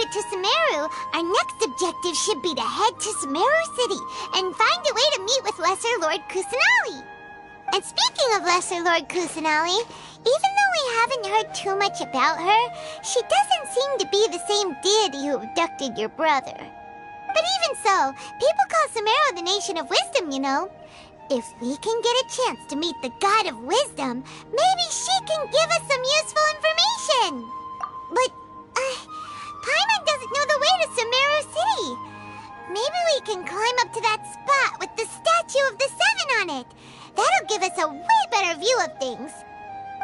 To Sumeru, our next objective should be to head to Sumeru City and find a way to meet with Lesser Lord Kusanali. And speaking of Lesser Lord Kusanali, even though we haven't heard too much about her, she doesn't seem to be the same deity who abducted your brother. But even so, people call Sumeru the Nation of Wisdom, you know. If we can get a chance to meet the God of Wisdom, maybe she can give us some useful information. But, Paimon doesn't know the way to Sumeru City. Maybe we can climb up to that spot with the statue of the Seven on it. That'll give us a way better view of things.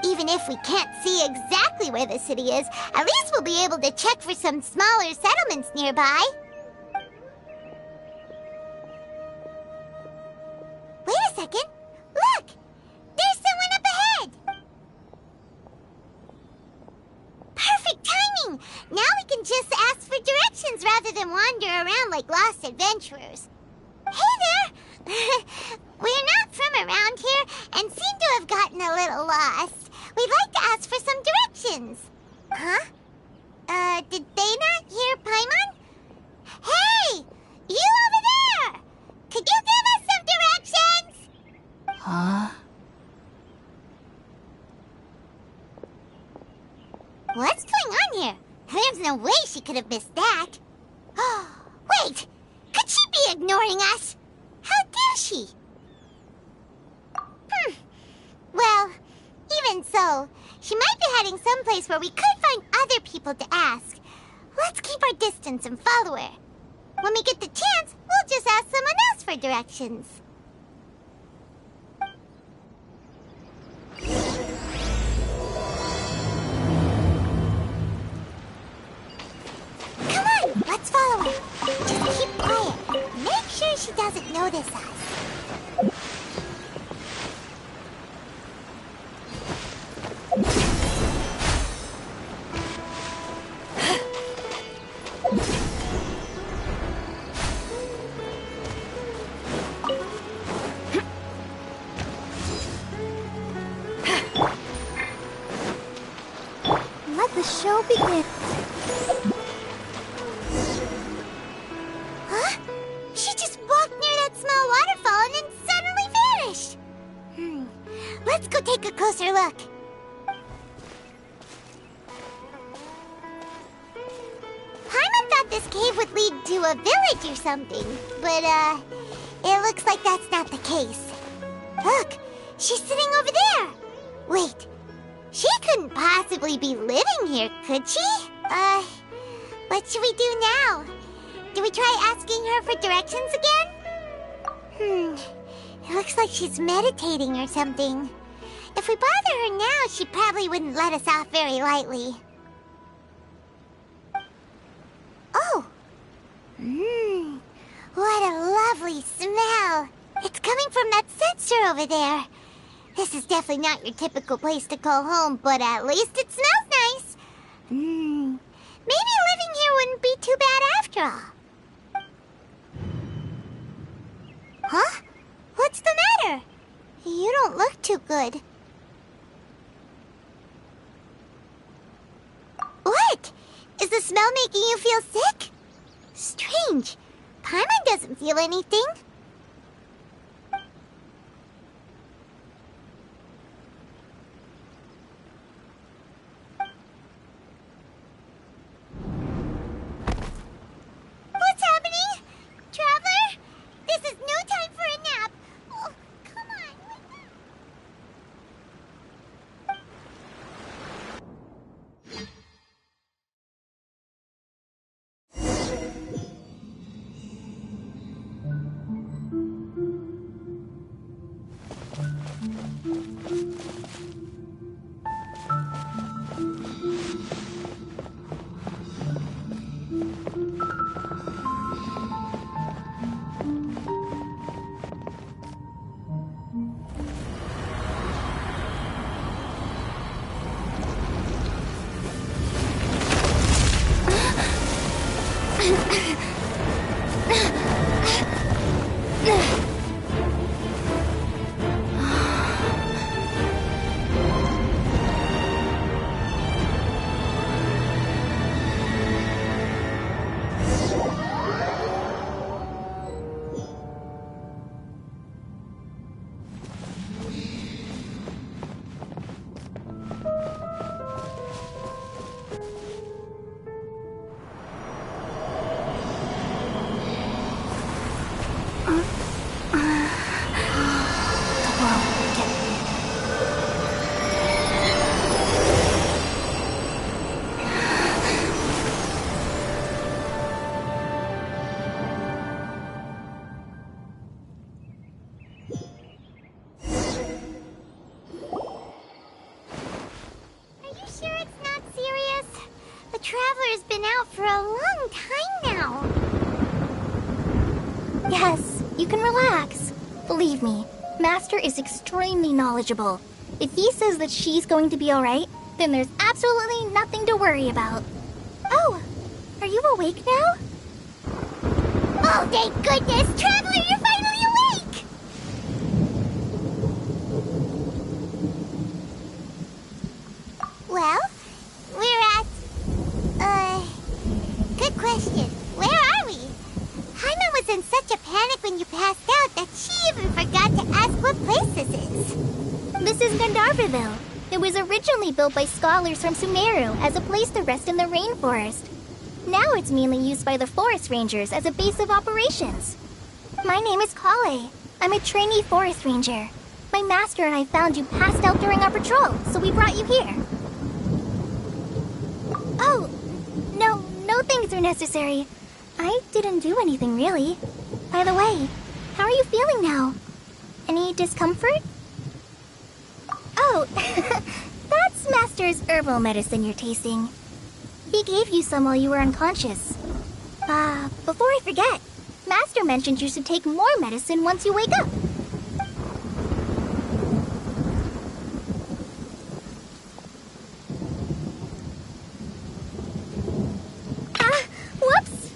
Even if we can't see exactly where the city is, at least we'll be able to check for some smaller settlements nearby. Wait a second. Look! There's someone up ahead! Perfect timing! Now we can just ask for directions rather than wander around like lost adventurers. Hey there! We're not from around here and seem to have gotten a little lost. We'd like to ask for some directions. Huh? Did they not hear Paimon? Hey! You over there! Could you give us some directions? Huh? What's going on here? There's no way she could have missed that. Wait! Could she be ignoring us? How dare she? Well, even so, she might be heading someplace where we could find other people to ask. Let's keep our distance and follow her. When we get the chance, we'll just ask someone else for directions. Come on, let's follow her. Just keep quiet. Make sure she doesn't notice us. Let the show begin. Huh? She just walked near that small waterfall and then suddenly vanished. Let's go take a closer look. Paimon thought this cave would lead to a village or something, but, it looks like that's not the case. Look, she's sitting over there. Wait, she couldn't possibly be living here, could she? What should we do now? Do we try asking her for directions again? It looks like she's meditating or something. If we bother her now, she probably wouldn't let us off very lightly. Oh! What a lovely smell! It's coming from that sensor over there. This is definitely not your typical place to call home, but at least it smells nice. Maybe living here wouldn't be too bad after all. Huh? What's the matter? You don't look too good. What? Is the smell making you feel sick? Strange. Paimon doesn't feel anything. What's happening? Traveler? This is no time for a nap. Oh, come on. Wake up. Traveler's been out for a long time now. Yes, you can relax. Believe me, Master is extremely knowledgeable. If he says that she's going to be alright, then there's absolutely nothing to worry about. Oh, are you awake now? Oh, thank goodness! Traveler, you're finally awake! Well, we're at... good question. Where are we? Paimon was in such a panic when you passed out that she even forgot to ask what place this is. This is Gandharvaville. It was originally built by scholars from Sumeru as a place to rest in the rainforest. Now it's mainly used by the forest rangers as a base of operations. My name is Kale. I'm a trainee forest ranger. My master and I found you passed out during our patrol, so we brought you here. Oh, no things are necessary. I didn't do anything really. By the way, how are you feeling now? Any discomfort? Oh, that's Master's herbal medicine you're tasting. He gave you some while you were unconscious. Before I forget, Master mentioned you should take more medicine once you wake up. Whoops!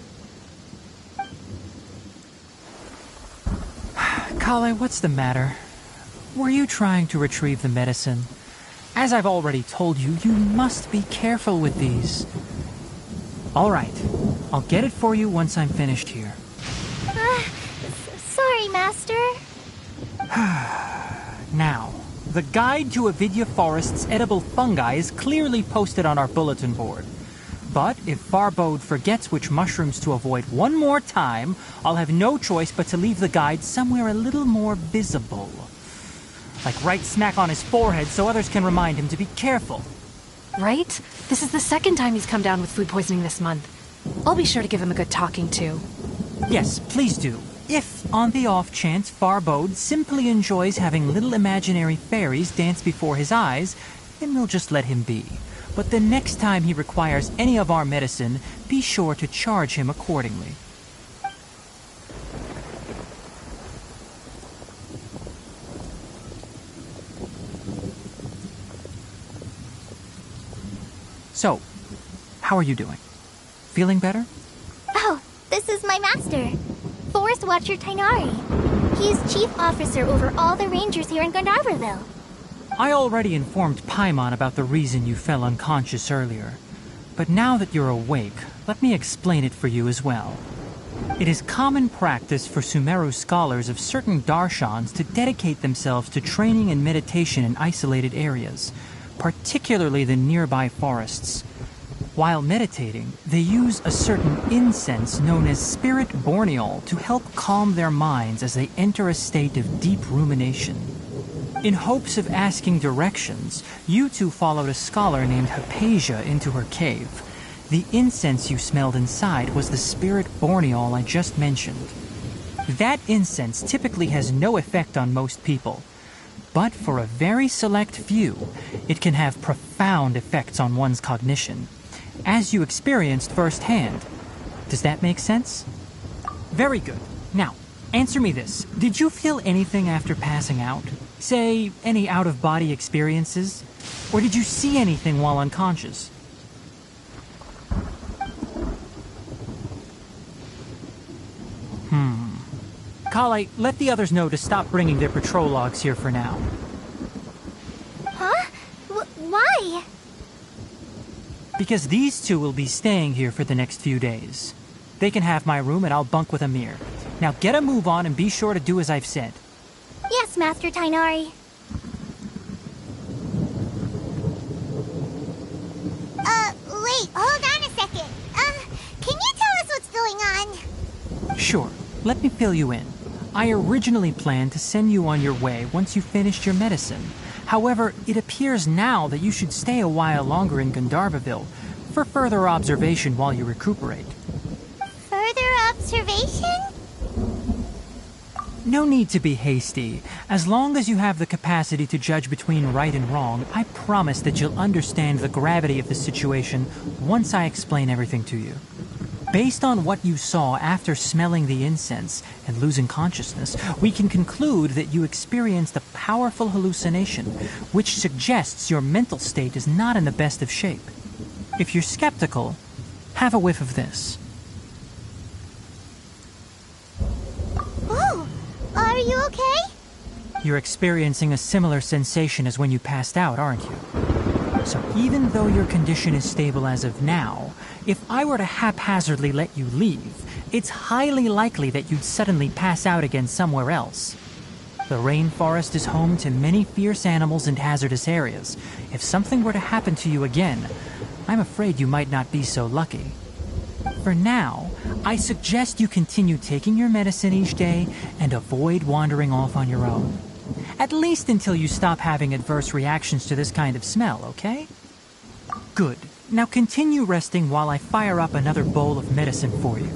Kale, what's the matter? Were you trying to retrieve the medicine? As I've already told you, you must be careful with these. All right, I'll get it for you once I'm finished here. Sorry, Master. Now, the guide to Avidya Forest's edible fungi is clearly posted on our bulletin board. But if Farbode forgets which mushrooms to avoid one more time, I'll have no choice but to leave the guide somewhere a little more visible. Like right smack on his forehead so others can remind him to be careful. Right? This is the second time he's come down with food poisoning this month. I'll be sure to give him a good talking to. Yes, please do. If, on the off chance, Farbode simply enjoys having little imaginary fairies dance before his eyes, then we'll just let him be. But the next time he requires any of our medicine, be sure to charge him accordingly. So, how are you doing? Feeling better? Oh, this is my master, Forest Watcher Tainari. He's chief officer over all the rangers here in Gandharvaville. I already informed Paimon about the reason you fell unconscious earlier. But now that you're awake, let me explain it for you as well. It is common practice for Sumeru scholars of certain darshans to dedicate themselves to training and meditation in isolated areas, particularly the nearby forests. While meditating, they use a certain incense known as spirit borneol to help calm their minds as they enter a state of deep rumination. In hopes of asking directions, you two followed a scholar named Hypatia into her cave. The incense you smelled inside was the spirit borneol I just mentioned. That incense typically has no effect on most people, but for a very select few, it can have profound effects on one's cognition, as you experienced firsthand. Does that make sense? Very good. Now, answer me this. Did you feel anything after passing out? Say, any out-of-body experiences? Or did you see anything while unconscious? Kale, let the others know to stop bringing their patrol logs here for now. Huh? Why? Because these two will be staying here for the next few days. They can have my room and I'll bunk with Amir. Now get a move on and be sure to do as I've said. Yes, Master Tainari. Wait, hold on a second. Can you tell us what's going on? Sure, let me fill you in. I originally planned to send you on your way once you finished your medicine. However, it appears now that you should stay a while longer in Gandharvaville for further observation while you recuperate. Further observation? No need to be hasty. As long as you have the capacity to judge between right and wrong, I promise that you'll understand the gravity of the situation once I explain everything to you. Based on what you saw after smelling the incense and losing consciousness, we can conclude that you experienced a powerful hallucination, which suggests your mental state is not in the best of shape. If you're skeptical, have a whiff of this. Oh, are you okay? You're experiencing a similar sensation as when you passed out, aren't you? So even though your condition is stable as of now, if I were to haphazardly let you leave, it's highly likely that you'd suddenly pass out again somewhere else. The rainforest is home to many fierce animals and hazardous areas. If something were to happen to you again, I'm afraid you might not be so lucky. For now, I suggest you continue taking your medicine each day and avoid wandering off on your own. At least until you stop having adverse reactions to this kind of smell, okay? Good. Now continue resting while I fire up another bowl of medicine for you.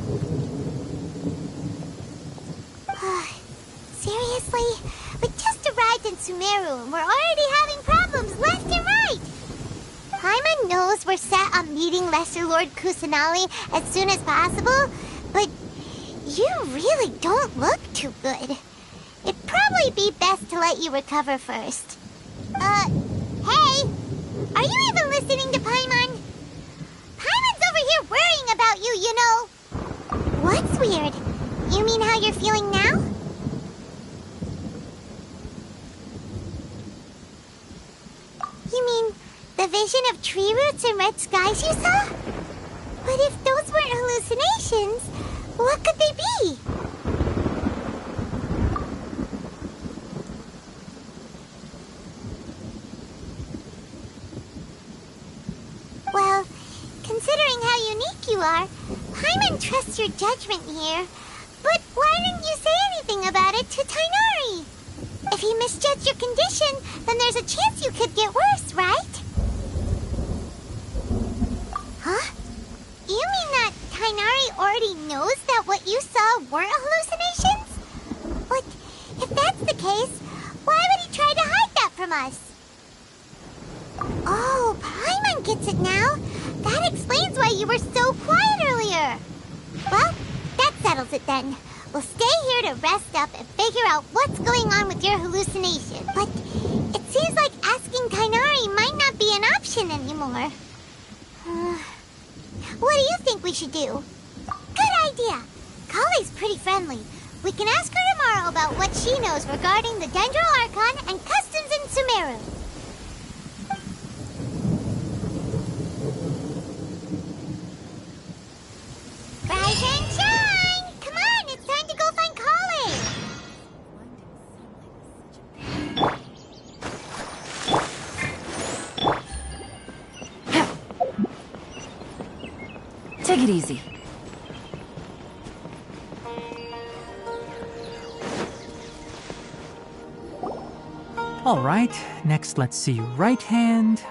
Seriously? We just arrived in Sumeru and we're already having problems left and right! Paimon knows we're set on meeting Lesser Lord Kusanali as soon as possible, but you really don't look too good. It'd probably be best to let you recover first. Hey! Are you even listening to Paimon? Paimon's over here worrying about you, you know. What's weird? You mean how you're feeling now? You mean the vision of tree roots and red skies you saw? But if those weren't hallucinations, what could they be? Well, considering how unique you are, Paimon trusts your judgment here. But why didn't you say anything about it to Tainari? If he misjudged your condition, then there's a chance you could get worse, right? Huh? You mean that Tainari already knows that what you saw weren't hallucinations? from us. Oh, Paimon gets it now. That explains why you were so quiet earlier. Well, that settles it then. We'll stay here to rest up and figure out what's going on with your hallucination. But it seems like asking Kainari might not be an option anymore. What do you think we should do? Good idea. Kale's pretty friendly. We can ask her tomorrow about what she knows regarding the Dendro Archon and customs in Sumeru. Rise and shine! Come on, it's time to go find Kale! Take it easy. All right, next let's see. Right hand.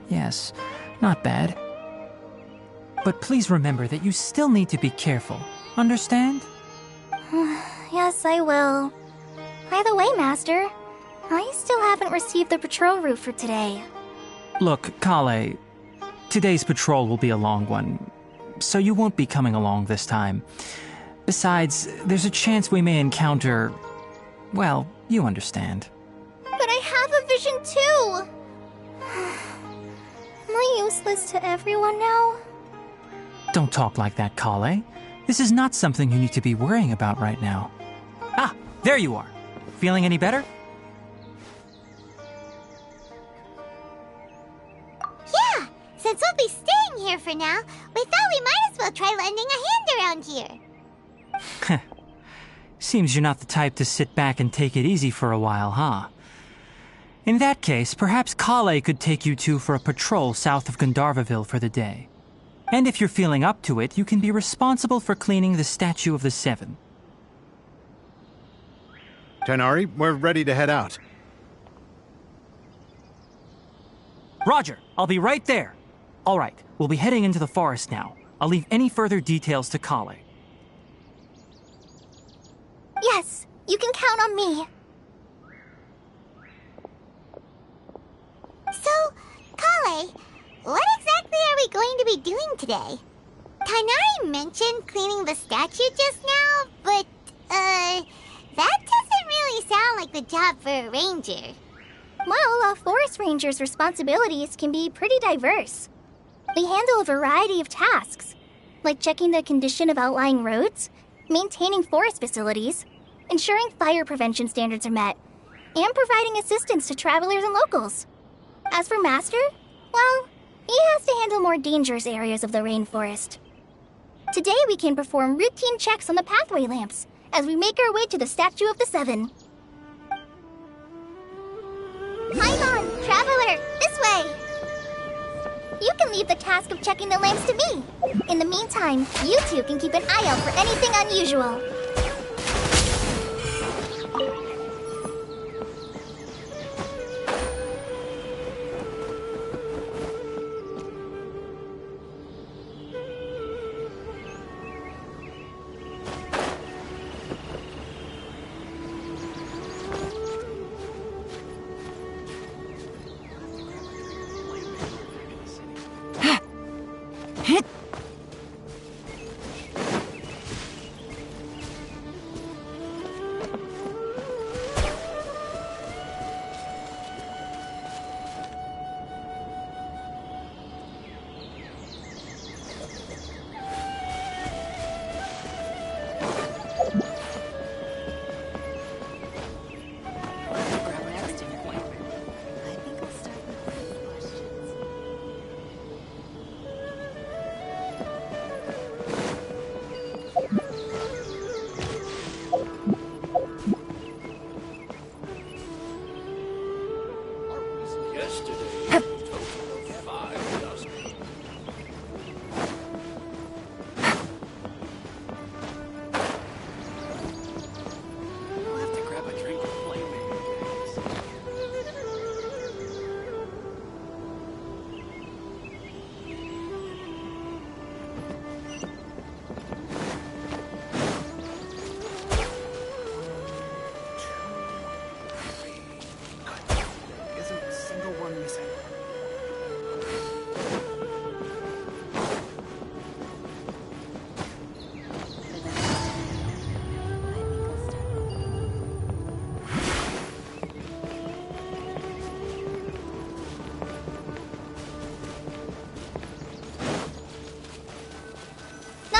Yes, not bad. But please remember that you still need to be careful. Understand? Yes, I will. By the way, Master, I still haven't received the patrol route for today. Look, Kale, today's patrol will be a long one, so you won't be coming along this time. Besides, there's a chance we may encounter... well, you understand. But I have a vision too! Am I useless to everyone now? Don't talk like that, Kale. This is not something you need to be worrying about right now. Ah, there you are. Feeling any better? Yeah, since we'll be staying here for now, we thought we might as well try lending a hand around here. Seems you're not the type to sit back and take it easy for a while, huh? In that case, perhaps Kale could take you two for a patrol south of Gandharvaville for the day. And if you're feeling up to it, you can be responsible for cleaning the Statue of the Seven. Kainari, we're ready to head out. Roger, I'll be right there. All right, we'll be heading into the forest now. I'll leave any further details to Kale. Yes, you can count on me. So, Kale, what exactly are we going to be doing today? Kainari mentioned cleaning the statue just now, but, that doesn't really sound like the job for a ranger. Well, a forest ranger's responsibilities can be pretty diverse. They handle a variety of tasks, like checking the condition of outlying roads, maintaining forest facilities, ensuring fire prevention standards are met, and providing assistance to travelers and locals. As for Master, well, he has to handle more dangerous areas of the rainforest. Today we can perform routine checks on the pathway lamps as we make our way to the Statue of the Seven. Paimon, traveler, this way! You can leave the task of checking the lamps to me. In the meantime, you two can keep an eye out for anything unusual.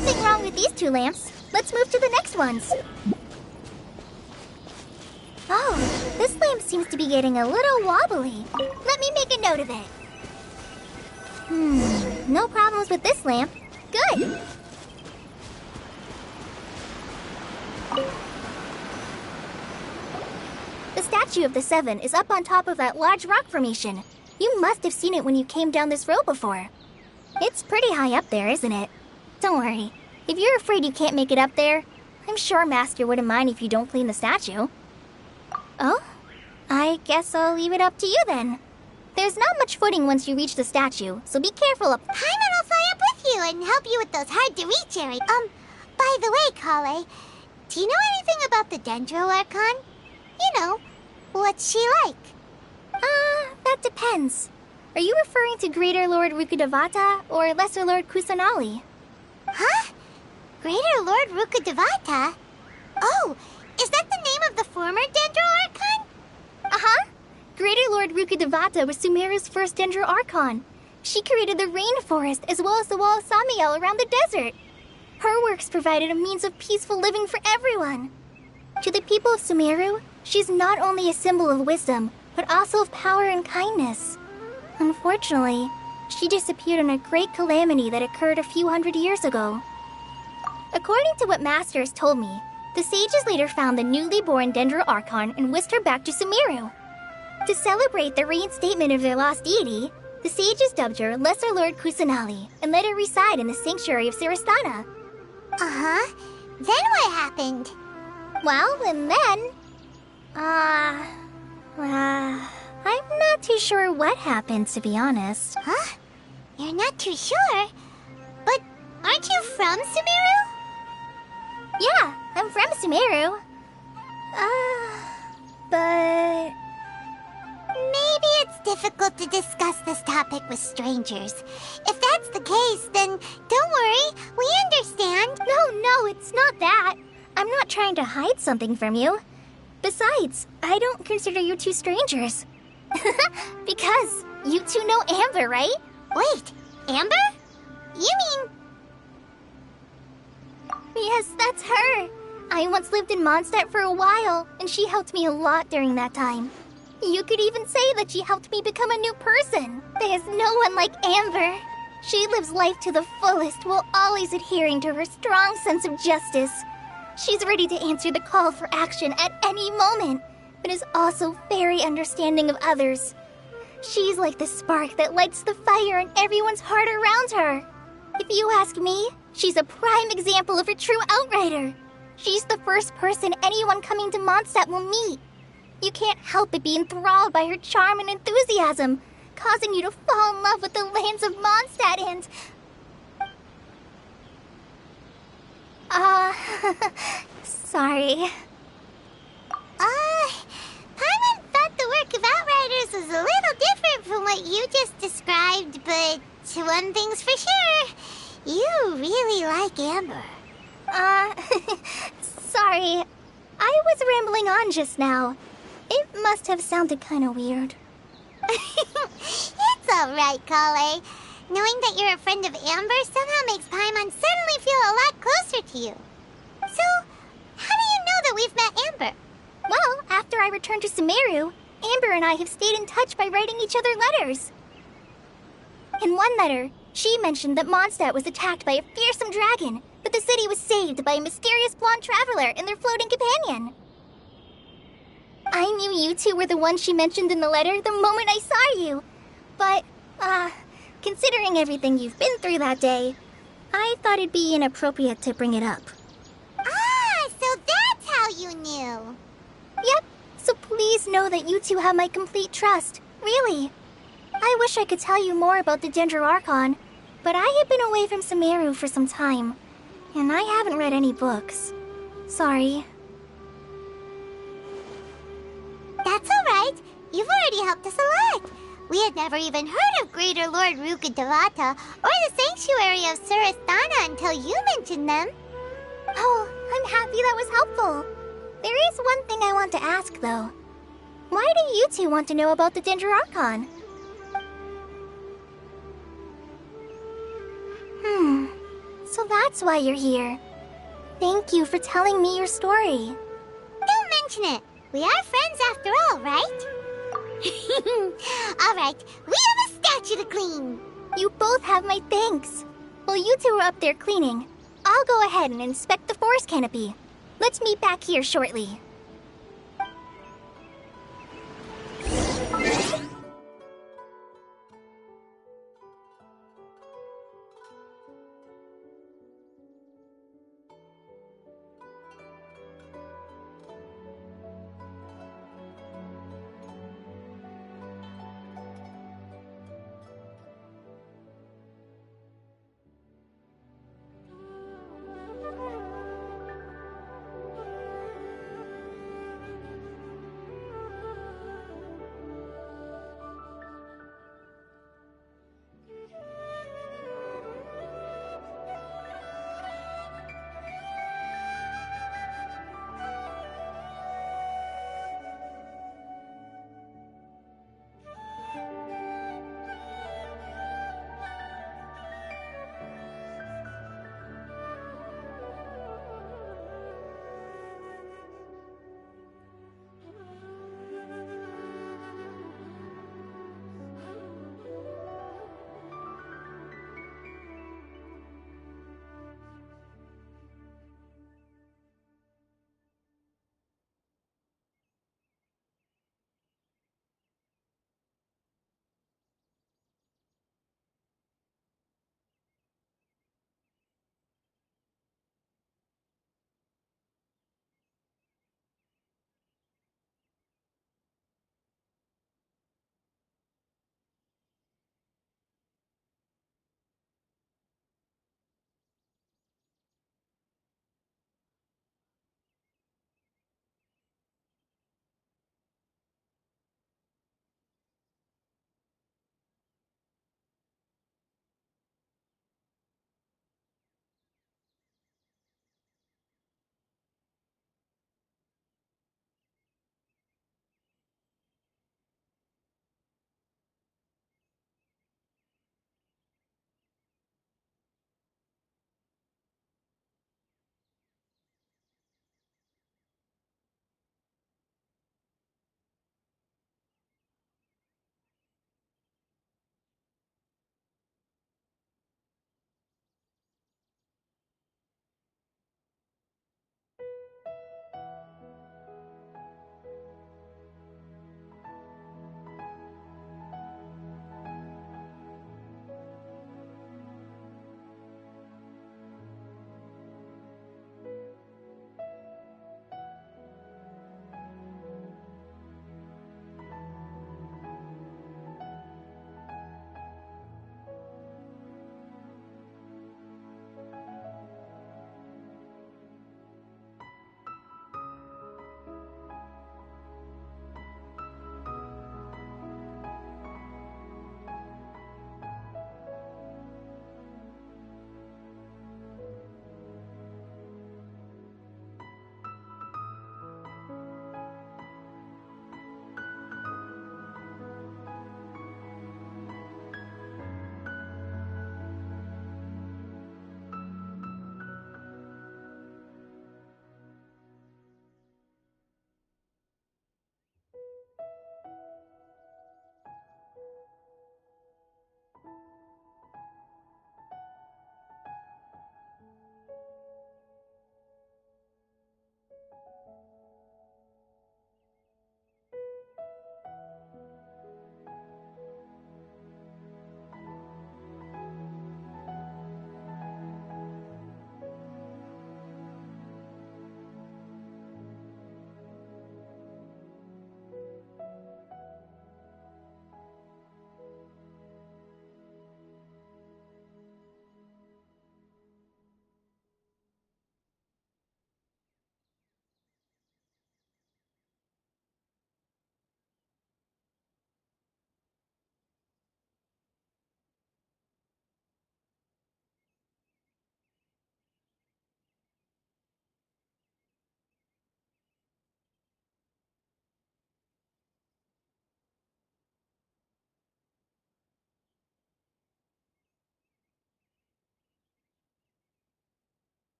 Nothing wrong with these 2 lamps. Let's move to the next ones. Oh, this lamp seems to be getting a little wobbly. Let me make a note of it. No problems with this lamp. Good. The statue of the 7 is up on top of that large rock formation. You must have seen it when you came down this road before. It's pretty high up there, isn't it? Don't worry. If you're afraid you can't make it up there, I'm sure Master wouldn't mind if you don't clean the statue. Oh? I guess I'll leave it up to you then. There's not much footing once you reach the statue, so be careful up. Paimon will fly up with you and help you with those hard-to-reach areas. By the way, Kale, do you know anything about the Dendro Archon? You know, what's she like? That depends. Are you referring to Greater Lord Rukkhadevata or Lesser Lord Kusanali? Huh? Greater Lord Rukkhadevata? Oh, is that the name of the former Dendro Archon? Uh-huh. Greater Lord Rukkhadevata was Sumeru's first Dendro Archon. She created the rainforest as well as the wall of Samiel around the desert. Her works provided a means of peaceful living for everyone. To the people of Sumeru, she's not only a symbol of wisdom, but also of power and kindness. Unfortunately, she disappeared in a great calamity that occurred a few hundred years ago. According to what Master has told me, the sages later found the newly born Dendro Archon and whisked her back to Sumeru. To celebrate the reinstatement of their lost deity, the sages dubbed her Lesser Lord Kusanali and let her reside in the sanctuary of Siristana. Uh-huh. Then what happened? Well, and then... I'm not too sure what happened, to be honest. Huh? You're not too sure? But aren't you from Sumeru? Yeah, I'm from Sumeru. But... Maybe it's difficult to discuss this topic with strangers. If that's the case, then don't worry, we understand. No, it's not that. I'm not trying to hide something from you. Besides, I don't consider you 2 strangers. Because you 2 know Amber, right? Wait, Amber? You mean... Yes, that's her. I once lived in Mondstadt for a while, and she helped me a lot during that time. You could even say that she helped me become a new person. There's no one like Amber. She lives life to the fullest while always adhering to her strong sense of justice. She's ready to answer the call for action at any moment, but is also very understanding of others. She's like the spark that lights the fire in everyone's heart around her. If you ask me, she's a prime example of a true outrider. She's the first person anyone coming to Mondstadt will meet. You can't help but be enthralled by her charm and enthusiasm, causing you to fall in love with the lands of Mondstadt and... Sorry. Paimon thought the work of Outriders was a little different from what you just described, but one thing's for sure, you really like Amber. Sorry. I was rambling on just now. It must have sounded kind of weird. It's alright, Kale. Knowing that you're a friend of Amber somehow makes Paimon suddenly feel a lot closer to you. So, how do you know that we've met Amber? Well, after I returned to Sumeru, Amber and I have stayed in touch by writing each other letters. In one letter, she mentioned that Mondstadt was attacked by a fearsome dragon, but the city was saved by a mysterious blonde traveler and their floating companion. I knew you 2 were the ones she mentioned in the letter the moment I saw you. But, considering everything you've been through that day, I thought it'd be inappropriate to bring it up. So that's how you knew. Yep, so please know that you 2 have my complete trust, really. I wish I could tell you more about the Dendro Archon, but I have been away from Sumeru for some time, and I haven't read any books. Sorry. That's alright. You've already helped us a lot. We had never even heard of Greater Lord Rukkhadevata or the Sanctuary of Surasthana until you mentioned them. Oh, I'm happy that was helpful. There is one thing I want to ask, though. Why do you 2 want to know about the Dendro Archon? So that's why you're here. Thank you for telling me your story. Don't mention it. We are friends after all, right? All right, we have a statue to clean. You both have my thanks. While you two are up there cleaning, I'll go ahead and inspect the forest canopy. Let's meet back here shortly.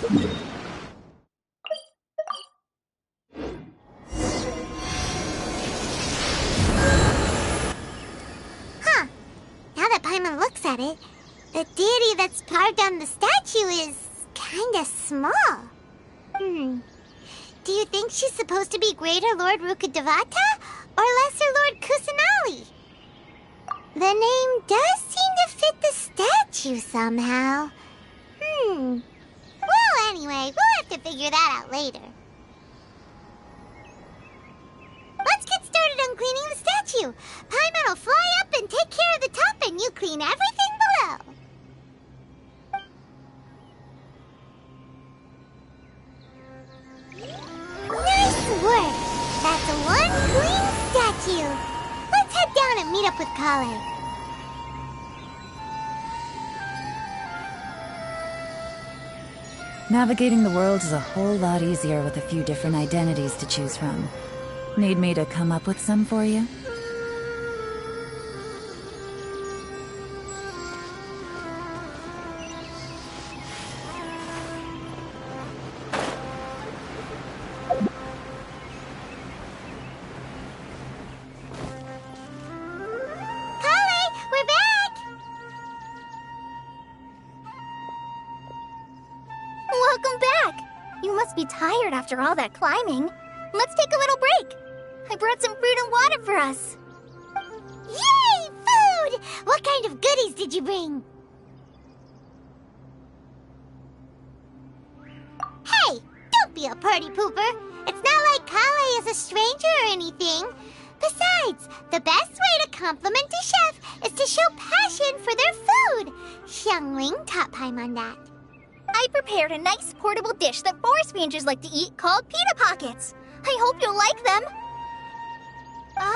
Huh. Now that Paimon looks at it, the deity that's carved on the statue is kinda small. Do you think she's supposed to be Greater Lord Rukkhadevata or Lesser Lord Kusanali? The name does seem to fit the statue somehow. Well, anyway, we'll have to figure that out later. Let's get started on cleaning the statue. Paimon will fly up and take care of the top, and you clean everything below. Nice work! That's one clean statue. Let's head down and meet up with Kale. Navigating the world is a whole lot easier with a few different identities to choose from. Need me to come up with some for you? Kale, we're back! Welcome back! You must be tired after all that climbing. Let's take a little break. I brought some fruit and water for us. Yay! Food! What kind of goodies did you bring? Hey! Don't be a party pooper! It's not like Kale is a stranger or anything. Besides, the best way to compliment a chef is to show passion for their food. Xiangling taught Paimon that. I prepared a nice portable dish that forest rangers like to eat called pita pockets. I hope you'll like them. No!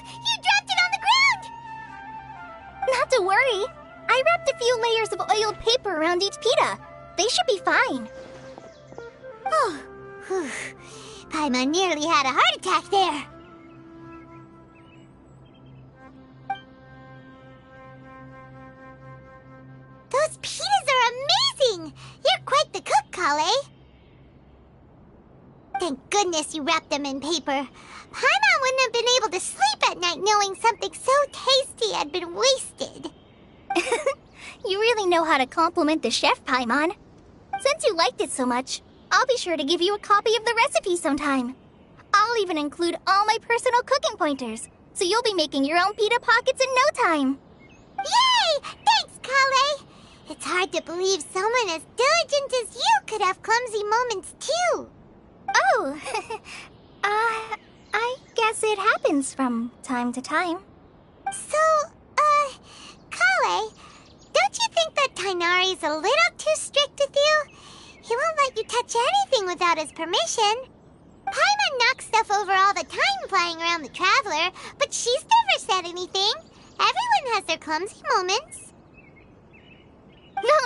You dropped it on the ground! Not to worry. I wrapped a few layers of oiled paper around each pita. They should be fine. Oh, whew. Paimon nearly had a heart attack there. Those pitas are amazing! You're quite the cook, Kale. Thank goodness you wrapped them in paper. Paimon wouldn't have been able to sleep at night knowing something so tasty had been wasted. You really know how to compliment the chef, Paimon. Since you liked it so much, I'll be sure to give you a copy of the recipe sometime. I'll even include all my personal cooking pointers, so you'll be making your own pita pockets in no time. Yay! Thanks, Kale! It's hard to believe someone as diligent as you could have clumsy moments, too. Oh, I guess it happens from time to time. So, Kale, don't you think that Tainari's a little too strict with you? He won't let you touch anything without his permission. Paimon knocks stuff over all the time flying around the Traveler, but she's never said anything. Everyone has their clumsy moments.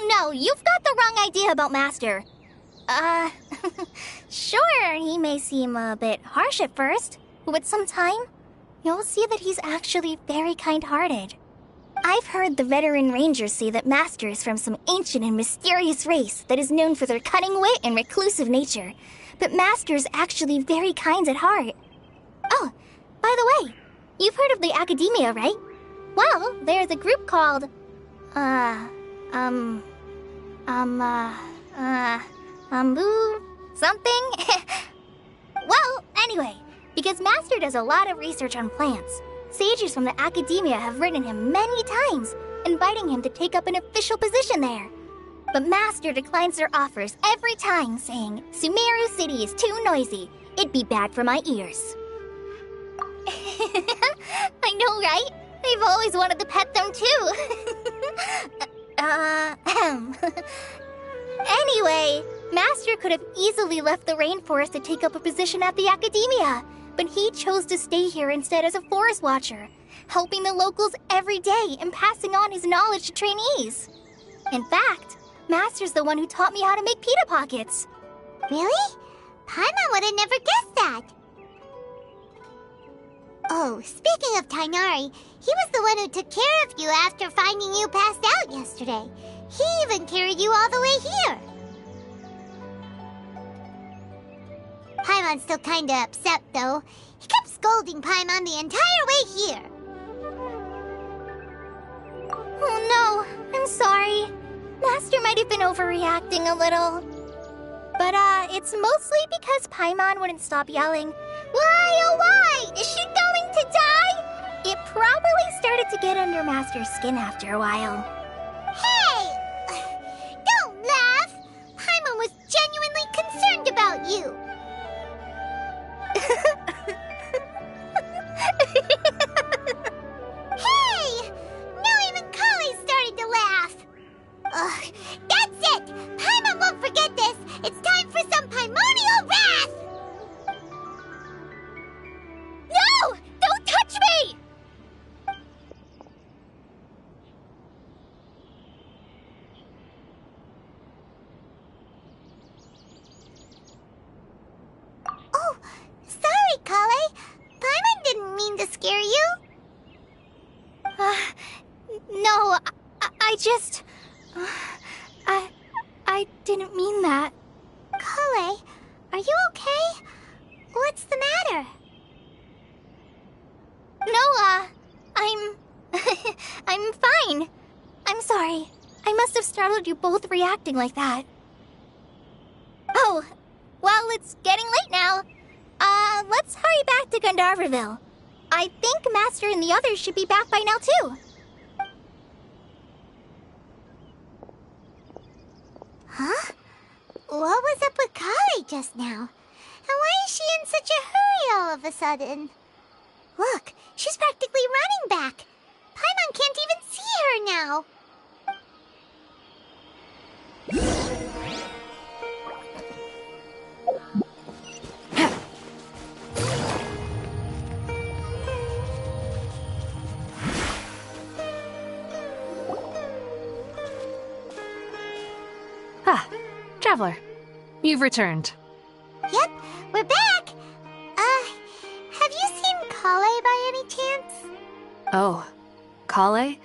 No, you've got the wrong idea about Master. Sure, he may seem a bit harsh at first, but with some time, you'll see that he's actually very kind-hearted. I've heard the veteran rangers say that Master is from some ancient and mysterious race that is known for their cunning wit and reclusive nature, but Master is actually very kind at heart. Oh, by the way, you've heard of the Academia, right? Well, there's a group called, something? Well, anyway, because Master does a lot of research on plants, sages from the Academia have written him many times, inviting him to take up an official position there. But Master declines their offers every time, saying, Sumeru City is too noisy. It'd be bad for my ears. I know, right? I've always wanted to pet them, too. Anyway, Master could have easily left the rainforest to take up a position at the Academia, but he chose to stay here instead as a forest watcher, helping the locals every day and passing on his knowledge to trainees. In fact, Master's the one who taught me how to make pita pockets. Really? Paimon would have never guessed that. Oh, speaking of Tainari, he was the one who took care of you after finding you passed out yesterday. He even carried you all the way here. Paimon's still kinda upset, though. He kept scolding Paimon the entire way here. Oh no, I'm sorry. Master might have been overreacting a little. But, it's mostly because Paimon wouldn't stop yelling, "Why, oh why? Is she going to die?" It probably started to get under Master's skin after a while. Hey! Don't laugh! Paimon was genuinely concerned about you. Hey! Now even Kale's starting to laugh. Ugh, that's it! Paimon won't forget this! It's time for some Paimonial wrath! No! Don't touch me! Oh, sorry, Kale. Paimon didn't mean to scare you. No, I just... I didn't mean that. Kale, are you okay? What's the matter? No, I'm... I'm fine. I'm sorry. I must have startled you both reacting like that. Oh, well, it's getting late now. Let's hurry back to Gandharville. I think Master and the others should be back by now, too. Huh? What was up with Kale just now? And why is she in such a hurry all of a sudden? Look, she's practically running back. Paimon can't even see her now. Ah, Traveler. You've returned. Yep, we're back. Have you seen Kale by any chance? Oh, Kale?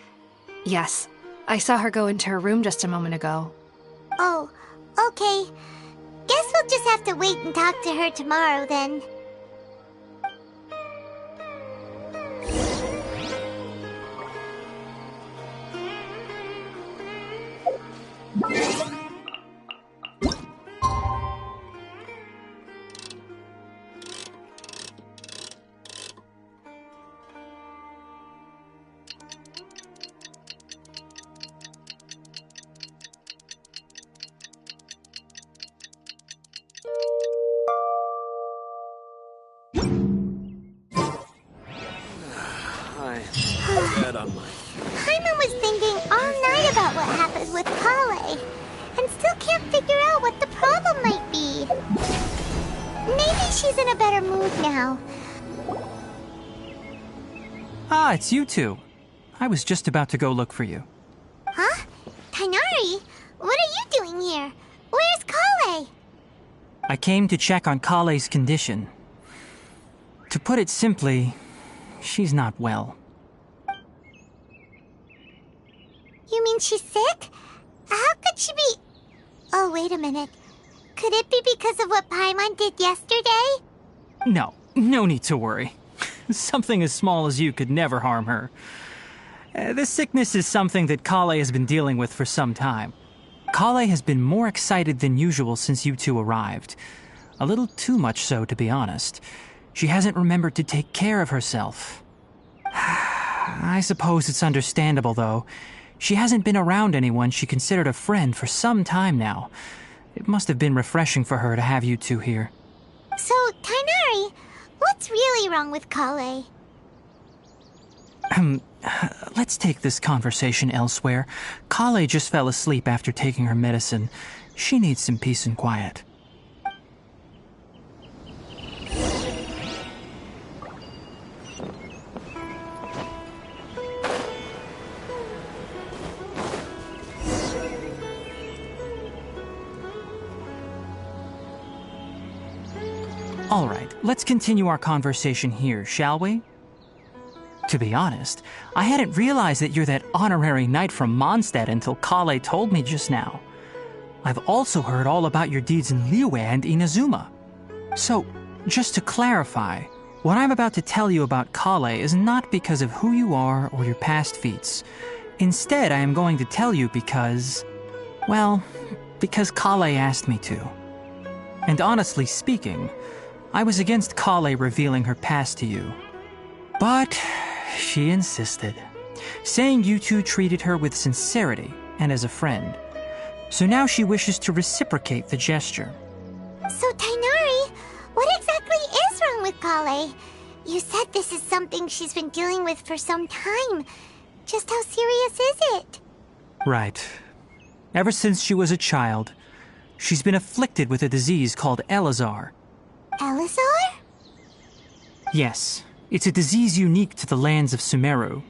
Yes. I saw her go into her room just a moment ago. Oh, okay. Guess we'll just have to wait and talk to her tomorrow then. Paimon was thinking all night about what happened with Kale, and still can't figure out what the problem might be. Maybe she's in a better mood now. Ah, it's you two. I was just about to go look for you. Huh? Tighnari? What are you doing here? Where's Kale? I came to check on Kale's condition. To put it simply, she's not well. You mean she's sick? How could she be... Oh, wait a minute. Could it be because of what Paimon did yesterday? No need to worry. Something as small as you could never harm her. This sickness is something that Kale has been dealing with for some time. Kale has been more excited than usual since you two arrived. A little too much so, to be honest. She hasn't remembered to take care of herself. I suppose it's understandable, though. She hasn't been around anyone she considered a friend for some time now. It must have been refreshing for her to have you two here. So, Tighnari, what's really wrong with Kale? Let's take this conversation elsewhere. Kale just fell asleep after taking her medicine. She needs some peace and quiet. All right, let's continue our conversation here, shall we? To be honest, I hadn't realized that you're that honorary knight from Mondstadt until Kale told me just now. I've also heard all about your deeds in Liyue and Inazuma. So, just to clarify, what I'm about to tell you about Kale is not because of who you are or your past feats. Instead, I am going to tell you because... well, because Kale asked me to. And honestly speaking, I was against Kale revealing her past to you. But she insisted, saying you two treated her with sincerity and as a friend. So now she wishes to reciprocate the gesture. So, Tighnari, what exactly is wrong with Kale? You said this is something she's been dealing with for some time. Just how serious is it? Right. Ever since she was a child, she's been afflicted with a disease called Elazar. Elazar? Yes, it's a disease unique to the lands of Sumeru.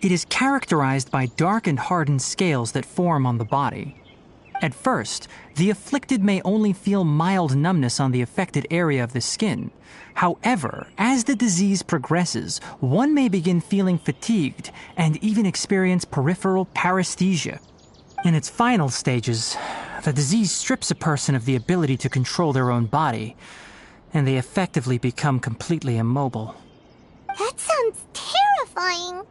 It is characterized by dark and hardened scales that form on the body. At first, the afflicted may only feel mild numbness on the affected area of the skin. However, as the disease progresses, one may begin feeling fatigued and even experience peripheral paresthesia. In its final stages, the disease strips a person of the ability to control their own body, and they effectively become completely immobile. That sounds terrifying.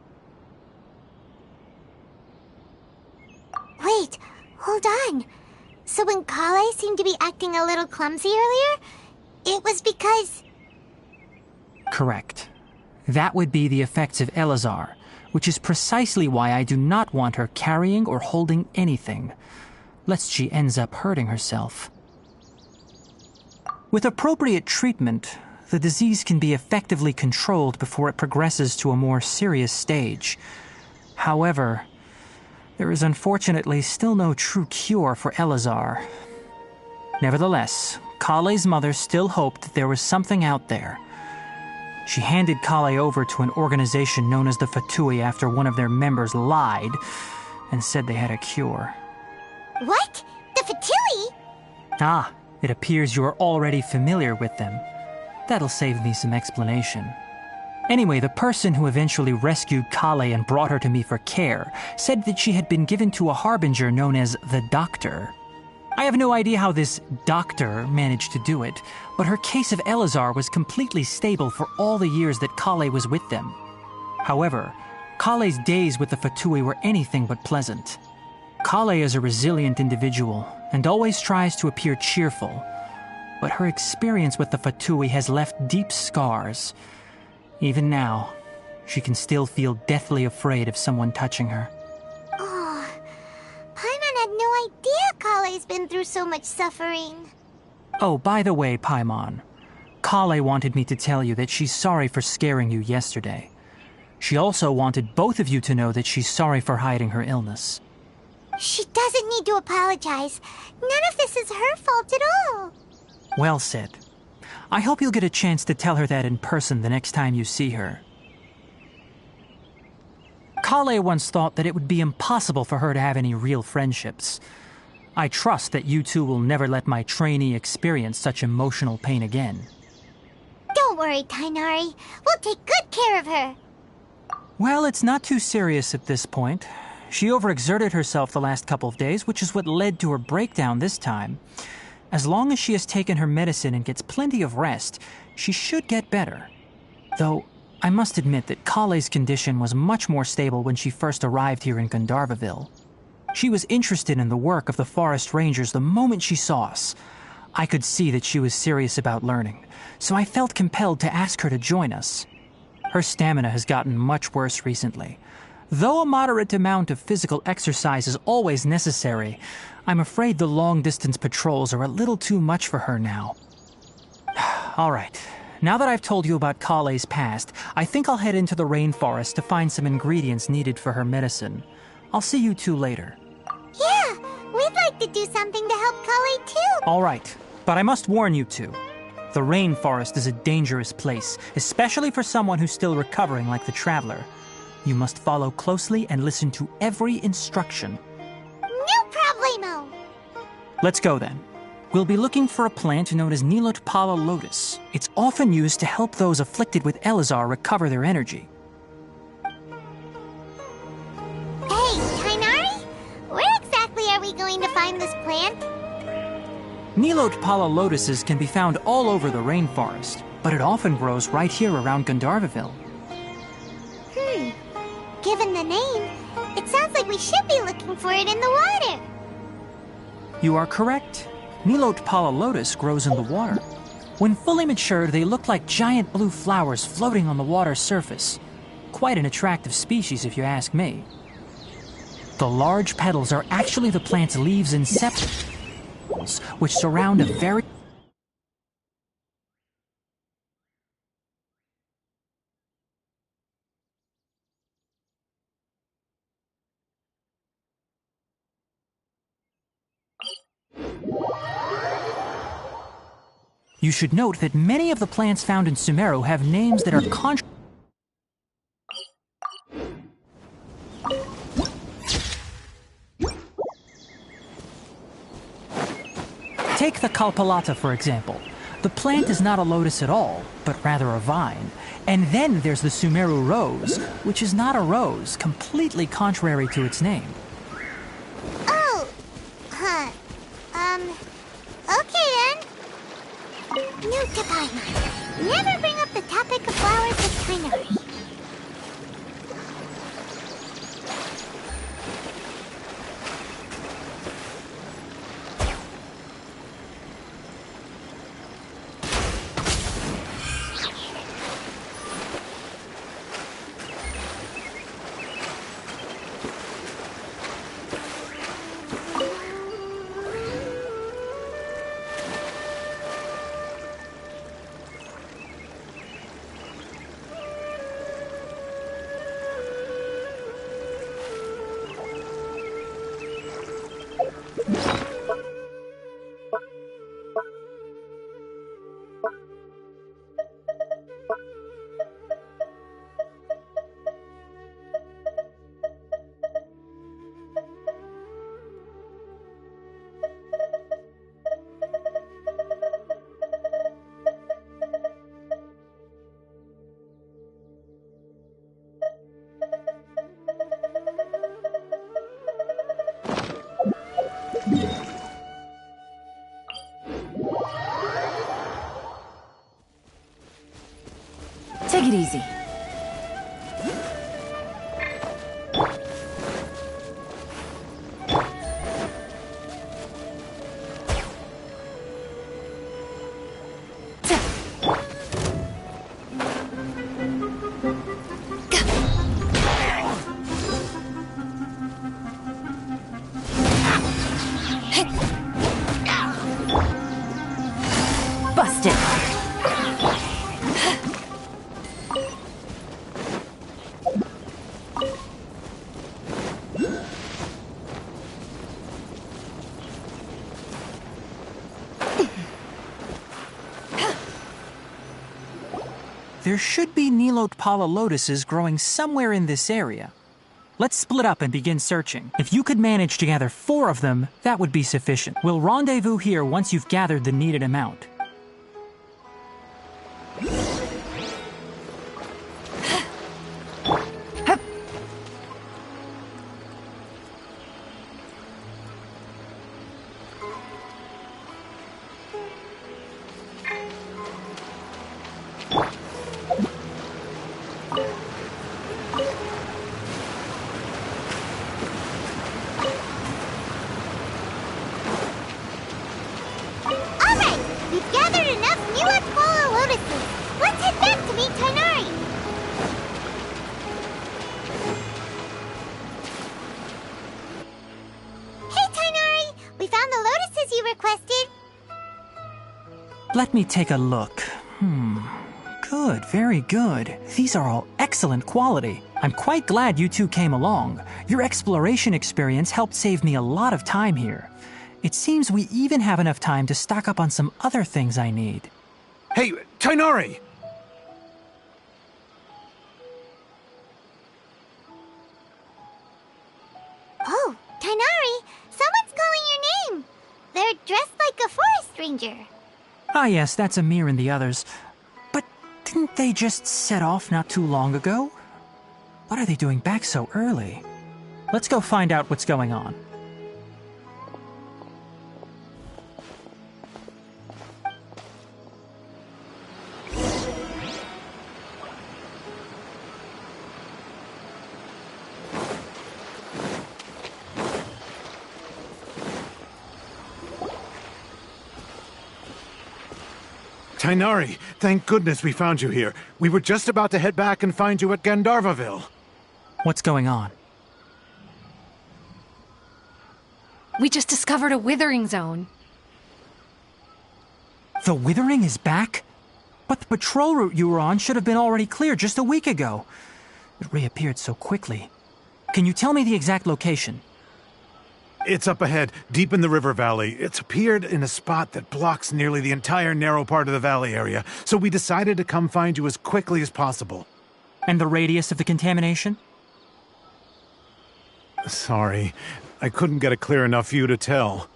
Wait, hold on. So when Kale seemed to be acting a little clumsy earlier, it was because... Correct. That would be the effects of Elazar, which is precisely why I do not want her carrying or holding anything, lest she ends up hurting herself. With appropriate treatment, the disease can be effectively controlled before it progresses to a more serious stage. However, there is unfortunately still no true cure for Elazar. Nevertheless, Kale's mother still hoped that there was something out there. She handed Kale over to an organization known as the Fatui after one of their members lied and said they had a cure. What? The Fatui? Ah, it appears you are already familiar with them. That'll save me some explanation. Anyway, the person who eventually rescued Kale and brought her to me for care said that she had been given to a harbinger known as the Doctor. I have no idea how this doctor managed to do it, but her case of Elazar was completely stable for all the years that Kale was with them. However, Kale's days with the Fatui were anything but pleasant. Kale is a resilient individual and always tries to appear cheerful, but her experience with the Fatui has left deep scars. Even now, she can still feel deathly afraid of someone touching her. Oh, Paimon had no idea Kale's been through so much suffering. Oh, by the way, Paimon, Kale wanted me to tell you that she's sorry for scaring you yesterday. She also wanted both of you to know that she's sorry for hiding her illness. She doesn't need to apologize. None of this is her fault at all. Well said. I hope you'll get a chance to tell her that in person the next time you see her. Kale once thought that it would be impossible for her to have any real friendships. I trust that you two will never let my trainee experience such emotional pain again. Don't worry, Tighnari. We'll take good care of her. Well, it's not too serious at this point. She overexerted herself the last couple of days, which is what led to her breakdown this time. As long as she has taken her medicine and gets plenty of rest, she should get better. Though, I must admit that Kale's condition was much more stable when she first arrived here in Gandharvaville. She was interested in the work of the forest rangers the moment she saw us. I could see that she was serious about learning, so I felt compelled to ask her to join us. Her stamina has gotten much worse recently. Though a moderate amount of physical exercise is always necessary, I'm afraid the long-distance patrols are a little too much for her now. All right, now that I've told you about Kale's past, I think I'll head into the rainforest to find some ingredients needed for her medicine. I'll see you two later. Yeah, we'd like to do something to help Kale too. All right, but I must warn you two. The rainforest is a dangerous place, especially for someone who's still recovering like the Traveler. You must follow closely and listen to every instruction. No problemo. Let's go then. We'll be looking for a plant known as Nilotpala lotus. It's often used to help those afflicted with Elazar recover their energy. plant? Midpaaact lotuses can be found all over the rainforest, but it often grows right here around Gandharville. Given the name, it sounds like we should be looking for it in the water. You are correct. Midpaaact lotus grows in the water. When fully matured, they look like giant blue flowers floating on the water's surface. Quite an attractive species, if you ask me. The large petals are actually the plant's leaves and sepals, which surround a very... You should note that many of the plants found in Sumeru have names that are Take the Kalpalata, for example. The plant is not a lotus at all, but rather a vine. And then there's the Sumeru rose, which is not a rose, completely contrary to its name. Oh, okay then. New to Paimon. Never bring up the topic of flowers with Kainari. Take it easy. Busted. There should be Midpaaact lotuses growing somewhere in this area. Let's split up and begin searching. If you could manage to gather 4 of them, that would be sufficient. We'll rendezvous here once you've gathered the needed amount. We've gathered enough Midpaaact lotuses. Let's head back to meet Tainari. Hey, Tainari! We found the lotuses you requested. Let me take a look. Good, very good. These are all excellent quality. I'm quite glad you two came along. Your exploration experience helped save me a lot of time here. It seems we even have enough time to stock up on some other things I need. Hey, Tainari! Oh, Tainari! Someone's calling your name! They're dressed like a forest ranger. Ah yes, that's Amir and the others. But didn't they just set off not too long ago? What are they doing back so early? Let's go find out what's going on. Tainari, thank goodness we found you here. We were just about to head back and find you at Gandharvaville. What's going on? We just discovered a withering zone. The withering is back? But the patrol route you were on should have been already clear just a week ago. It reappeared so quickly. Can you tell me the exact location? It's up ahead, deep in the river valley. It's appeared in a spot that blocks nearly the entire narrow part of the valley area, so we decided to come find you as quickly as possible. And the radius of the contamination? Sorry, I couldn't get a clear enough view to tell.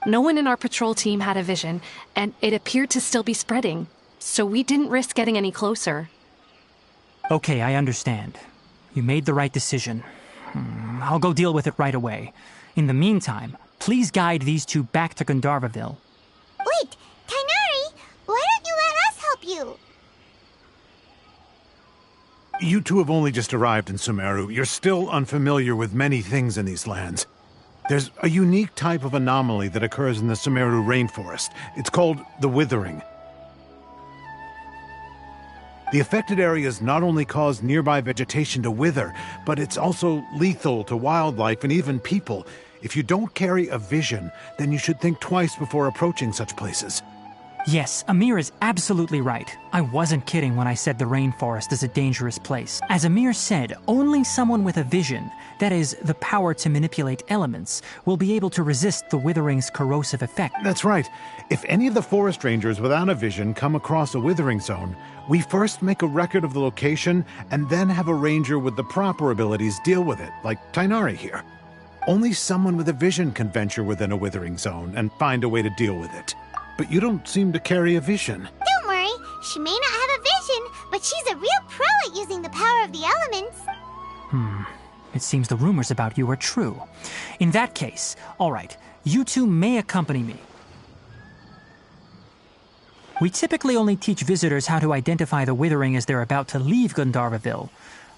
No one in our patrol team had a vision, and it appeared to still be spreading, so we didn't risk getting any closer. Okay, I understand. You made the right decision. I'll go deal with it right away. In the meantime, please guide these two back to Gandharvaville. Wait, Tainari, why don't you let us help you? You two have only just arrived in Sumeru. You're still unfamiliar with many things in these lands. There's a unique type of anomaly that occurs in the Sumeru rainforest. It's called the withering. The affected areas not only cause nearby vegetation to wither, but it's also lethal to wildlife and even people. If you don't carry a vision, then you should think twice before approaching such places. Yes, Amir is absolutely right. I wasn't kidding when I said the rainforest is a dangerous place. As Amir said, only someone with a vision, that is, the power to manipulate elements, will be able to resist the withering's corrosive effect. That's right. If any of the forest rangers without a vision come across a withering zone, we first make a record of the location and then have a ranger with the proper abilities deal with it, like Tainari here. Only someone with a vision can venture within a withering zone and find a way to deal with it. But you don't seem to carry a vision. Don't worry, she may not have a vision, but she's a real pro at using the power of the elements. It seems the rumors about you are true. In that case, all right, you two may accompany me. We typically only teach visitors how to identify the withering as they're about to leave Gandharvaville.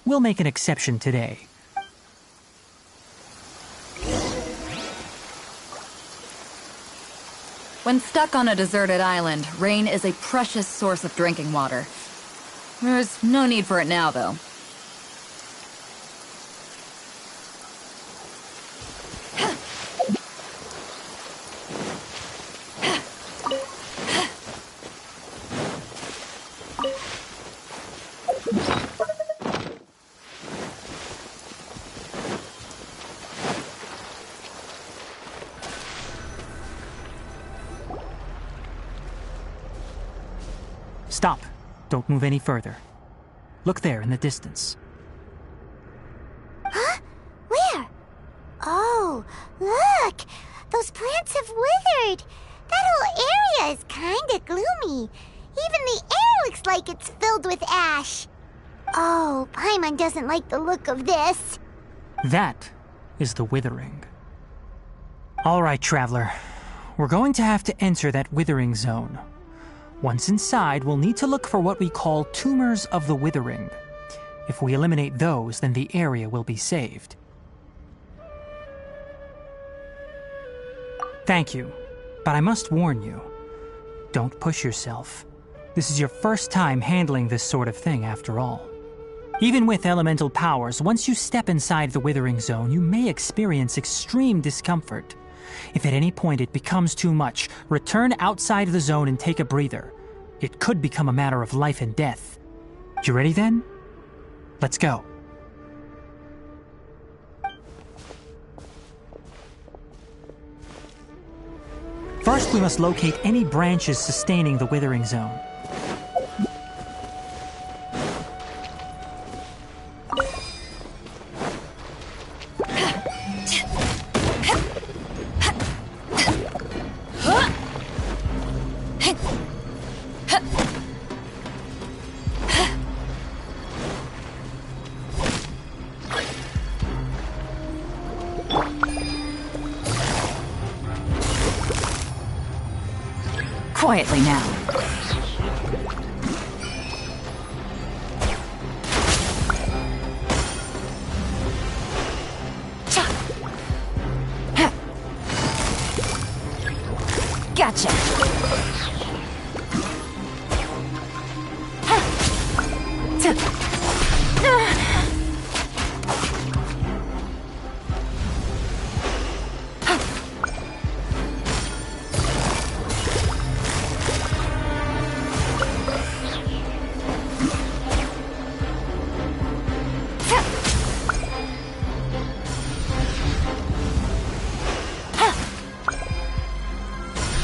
We'll make an exception today. When stuck on a deserted island, rain is a precious source of drinking water. There's no need for it now, though. Stop. Don't move any further. Look there in the distance. Huh? Where? Oh, look! Those plants have withered! That whole area is kinda gloomy. Even the air looks like it's filled with ash. Oh, Paimon doesn't like the look of this. That is the withering. All right, traveler. We're going to have to enter that withering zone. Once inside, we'll need to look for what we call tumors of the withering. If we eliminate those, then the area will be saved. Thank you, but I must warn you. Don't push yourself. This is your first time handling this sort of thing, after all. Even with elemental powers, once you step inside the withering zone, you may experience extreme discomfort. If at any point it becomes too much, return outside the zone and take a breather. It could become a matter of life and death. You ready then? Let's go. First, we must locate any branches sustaining the withering zone. Quietly now. Gotcha.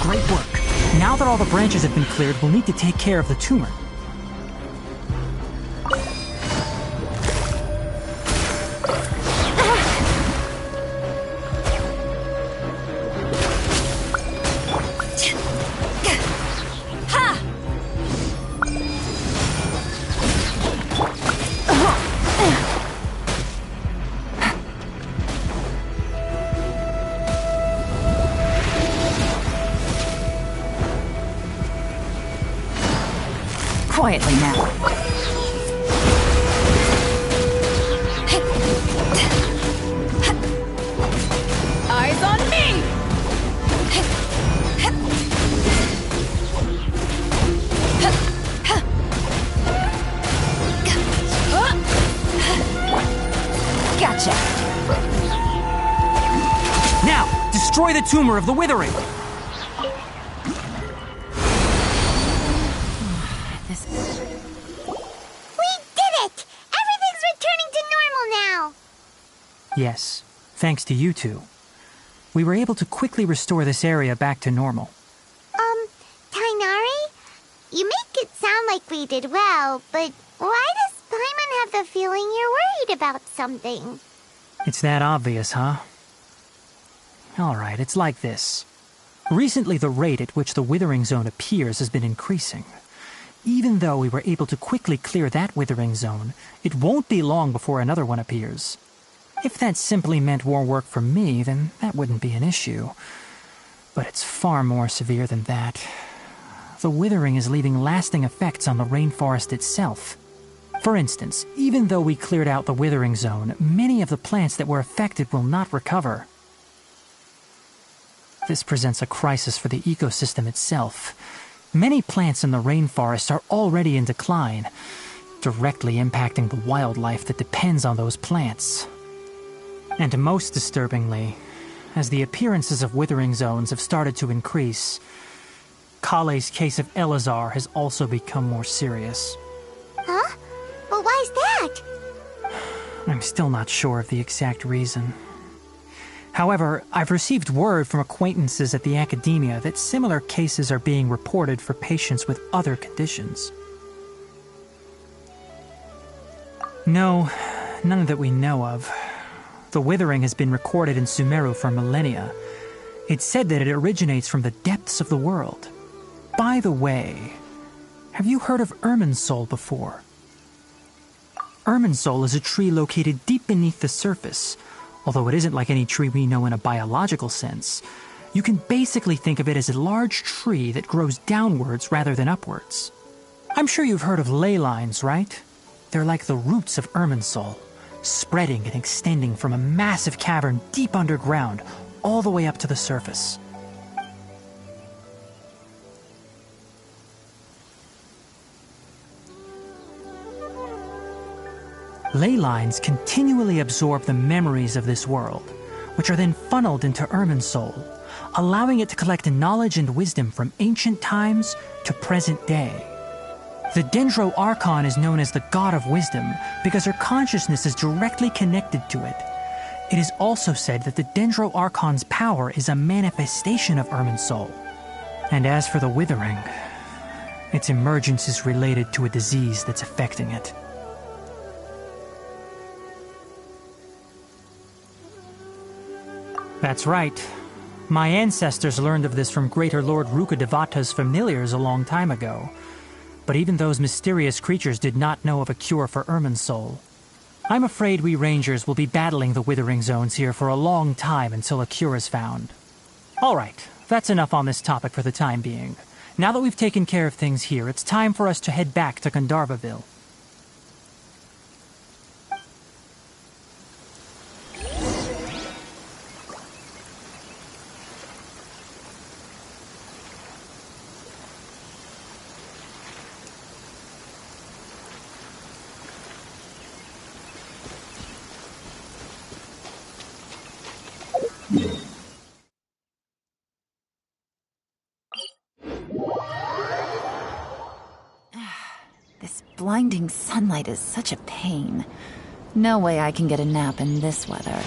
Great work. Now that all the branches have been cleared, we'll need to take care of the tumor. Quietly now. Eyes on me! Gotcha. Now, destroy the tumor of the withering! Yes, thanks to you two. We were able to quickly restore this area back to normal. Tighnari? You make it sound like we did well, but why does Paimon have the feeling you're worried about something? It's that obvious, huh? Alright, it's like this. Recently, the rate at which the withering zone appears has been increasing. Even though we were able to quickly clear that withering zone, it won't be long before another one appears. If that simply meant more work for me, then that wouldn't be an issue. But it's far more severe than that. The withering is leaving lasting effects on the rainforest itself. For instance, even though we cleared out the withering zone, many of the plants that were affected will not recover. This presents a crisis for the ecosystem itself. Many plants in the rainforest are already in decline, directly impacting the wildlife that depends on those plants. And most disturbingly, as the appearances of withering zones have started to increase, Kale's case of Elazar has also become more serious. Huh? But why's that? I'm still not sure of the exact reason. However, I've received word from acquaintances at the academia that similar cases are being reported for patients with other conditions. No, none that we know of. The withering has been recorded in Sumeru for millennia. It's said that it originates from the depths of the world. By the way, have you heard of Irminsul before? Irminsul is a tree located deep beneath the surface. Although it isn't like any tree we know in a biological sense, you can basically think of it as a large tree that grows downwards rather than upwards. I'm sure you've heard of ley lines, right? They're like the roots of Irminsul, spreading and extending from a massive cavern deep underground all the way up to the surface. Ley lines continually absorb the memories of this world, which are then funneled into Irminsul, allowing it to collect knowledge and wisdom from ancient times to present day. The Dendro Archon is known as the God of Wisdom because her consciousness is directly connected to it. It is also said that the Dendro Archon's power is a manifestation of Irminsul. And as for the Withering, its emergence is related to a disease that's affecting it. That's right. My ancestors learned of this from Greater Lord Rukkhadevata's familiars a long time ago. But even those mysterious creatures did not know of a cure for Irminsul. I'm afraid we rangers will be battling the withering zones here for a long time until a cure is found. Alright, that's enough on this topic for the time being. Now that we've taken care of things here, it's time for us to head back to Gandharvaville. This blinding sunlight is such a pain. No way I can get a nap in this weather.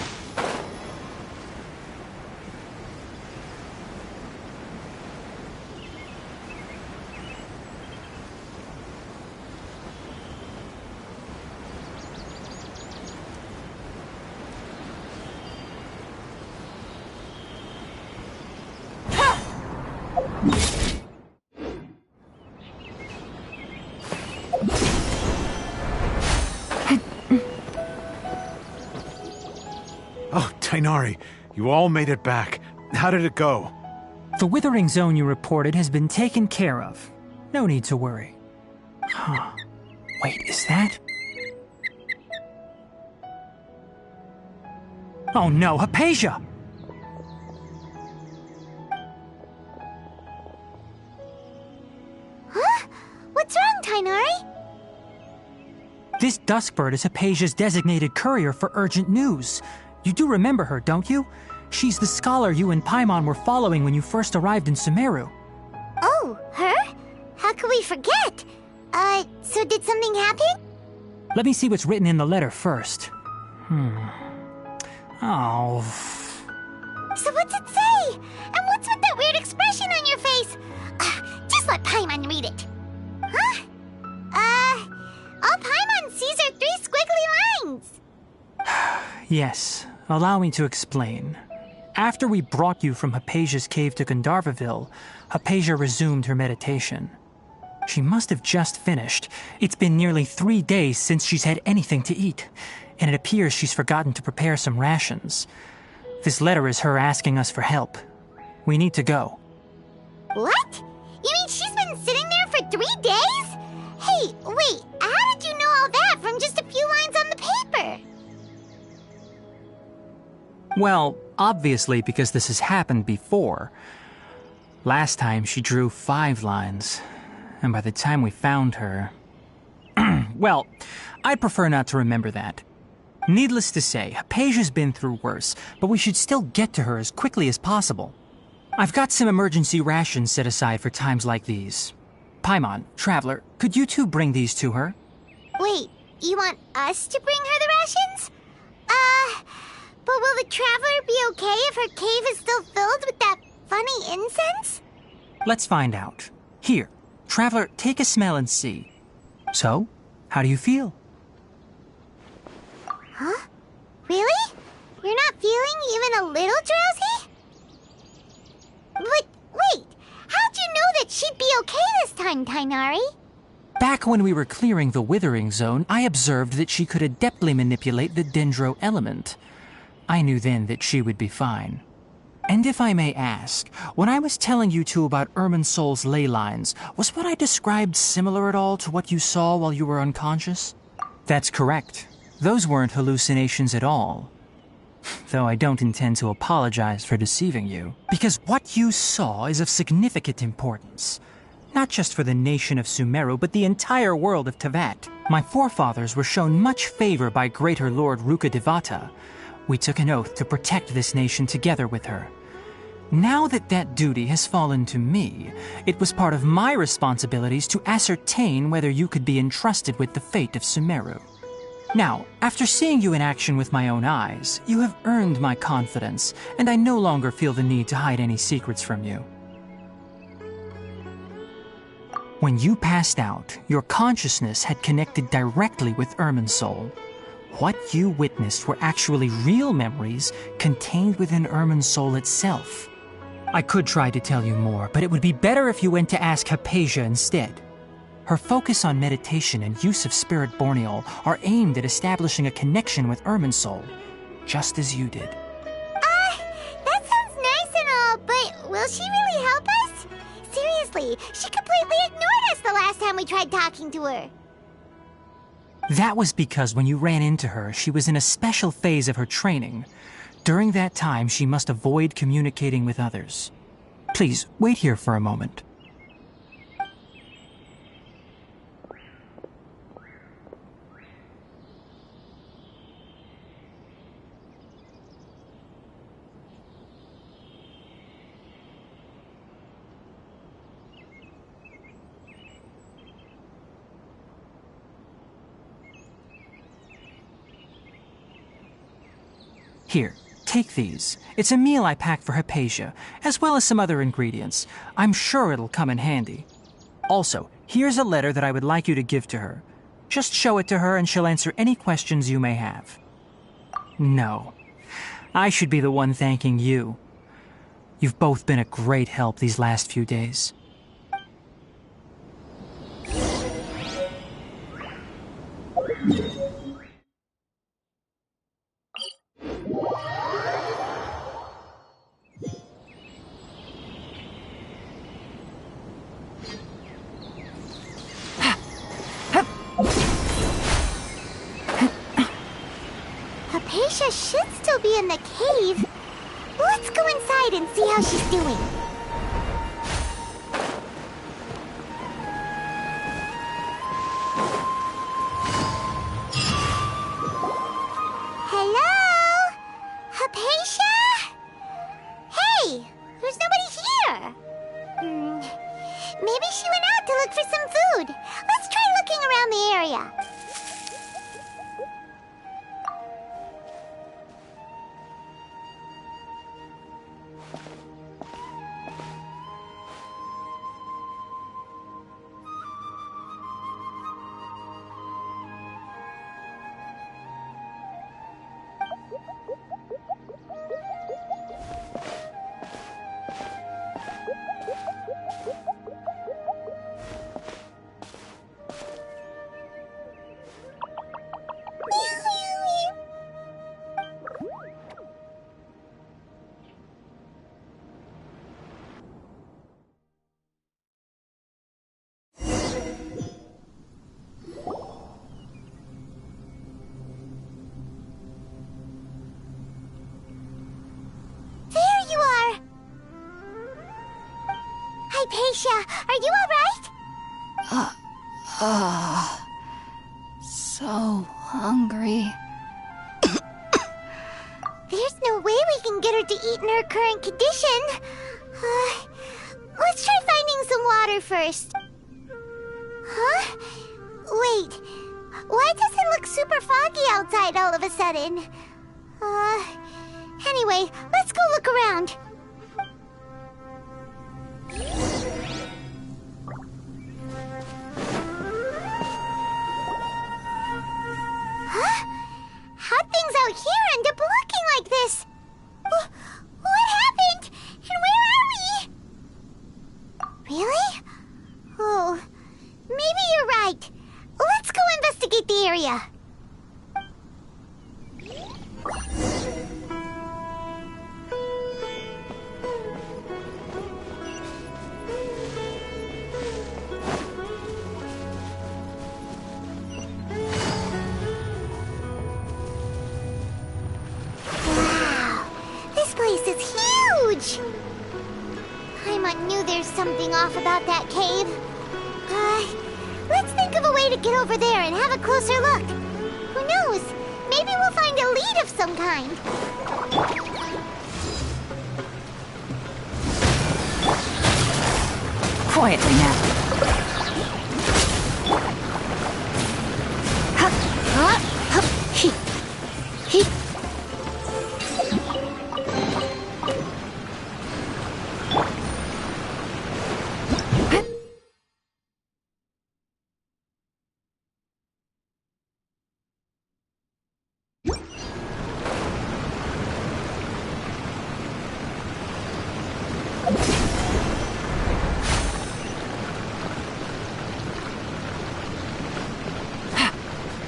Oh, Tainari, you all made it back. How did it go? The withering zone you reported has been taken care of. No need to worry. Huh. Wait, is that? Oh no, Hypatia! Huh? What's wrong, Tainari? This Duskbird is Hypatia's designated courier for urgent news. You do remember her, don't you? She's the scholar you and Paimon were following when you first arrived in Sumeru. Oh, her? How could we forget? So did something happen? Let me see what's written in the letter first. Oh. So what's it say? And what's with that weird expression on your face? Just let Paimon read it. Huh? All Paimon sees are 3 squiggly lines. Yes, allow me to explain. After we brought you from Hypatia's cave to Gandharvaville, Hypatia resumed her meditation. She must have just finished. It's been nearly 3 days since she's had anything to eat, and it appears she's forgotten to prepare some rations. This letter is her asking us for help. We need to go. What? You mean she's been sitting there for 3 days? Hey, wait, how did you know all that from just a few lines on the paper? Well, obviously because this has happened before. Last time she drew 5 lines, and by the time we found her... Well, I'd prefer not to remember that. Needless to say, Hypatia's been through worse, but we should still get to her as quickly as possible. I've got some emergency rations set aside for times like these. Paimon, Traveler, could you two bring these to her? Wait, you want us to bring her the rations? But will the Traveler be okay if her cave is still filled with that funny incense? Let's find out. Here, Traveler, take a smell and see. So, how do you feel? Huh? Really? You're not feeling even a little drowsy? But wait, how'd you know that she'd be okay this time, Tainari? Back when we were clearing the Withering Zone, I observed that she could adeptly manipulate the Dendro element. I knew then that she would be fine. And if I may ask, when I was telling you two about Irminsol's ley lines, was what I described similar at all to what you saw while you were unconscious? That's correct. Those weren't hallucinations at all. Though I don't intend to apologize for deceiving you, because what you saw is of significant importance. Not just for the nation of Sumeru, but the entire world of Teyvat. My forefathers were shown much favor by Greater Lord Rukkhadevata. We took an oath to protect this nation together with her. Now that that duty has fallen to me, it was part of my responsibilities to ascertain whether you could be entrusted with the fate of Sumeru. Now, after seeing you in action with my own eyes, you have earned my confidence, and I no longer feel the need to hide any secrets from you. When you passed out, your consciousness had connected directly with Irminsol. What you witnessed were actually real memories contained within Irminsol itself. I could try to tell you more, but it would be better if you went to ask Hypatia instead. Her focus on meditation and use of Spirit Borneol are aimed at establishing a connection with Irminsol, just as you did. That sounds nice and all, but will she really help us? Seriously, she completely ignored us the last time we tried talking to her. That was because when you ran into her, she was in a special phase of her training. During that time, she must avoid communicating with others. Please, wait here for a moment. Here, take these. It's a meal I packed for Hypatia, as well as some other ingredients. I'm sure it'll come in handy. Also, here's a letter that I would like you to give to her. Just show it to her and she'll answer any questions you may have. No. I should be the one thanking you. You've both been a great help these last few days. Hypatia should still be in the cave. Let's go inside and see how she's doing. Hello? Hypatia? Hey, there's nobody here. Maybe she went out to look for some food. Let's try looking around the area. Hypatia, are you alright? So hungry. There's no way we can get her to eat in her current condition. Let's try finding some water first. Huh? Wait, why does it look super foggy outside all of a sudden? Anyway, let's go look around. Huh? How'd things out here end up looking like this? What happened? And where are we? Really? Oh, maybe you're right. Let's go investigate the area. Paimon knew there's something off about that cave. Let's think of a way to get over there and have a closer look. Who knows? Maybe we'll find a lead of some kind. Quietly now.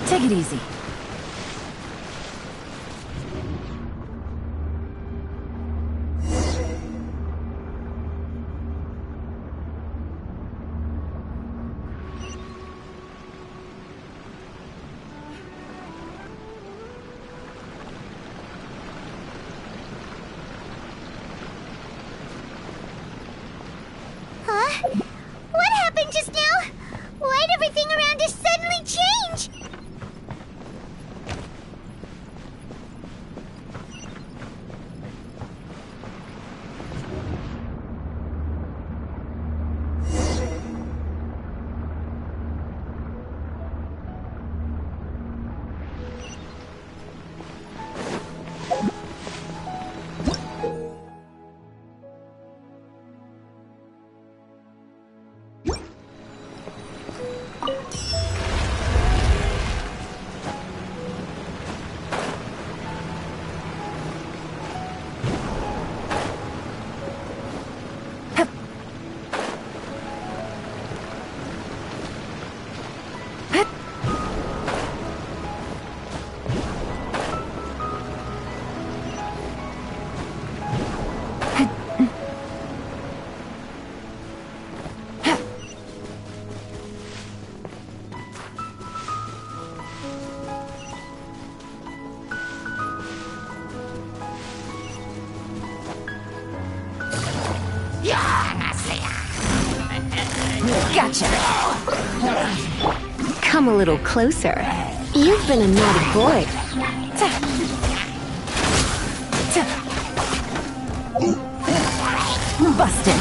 Take it easy. Huh? What happened just now? Why'd everything around us suddenly change? Gotcha! Come a little closer. You've been a naughty boy. Busted!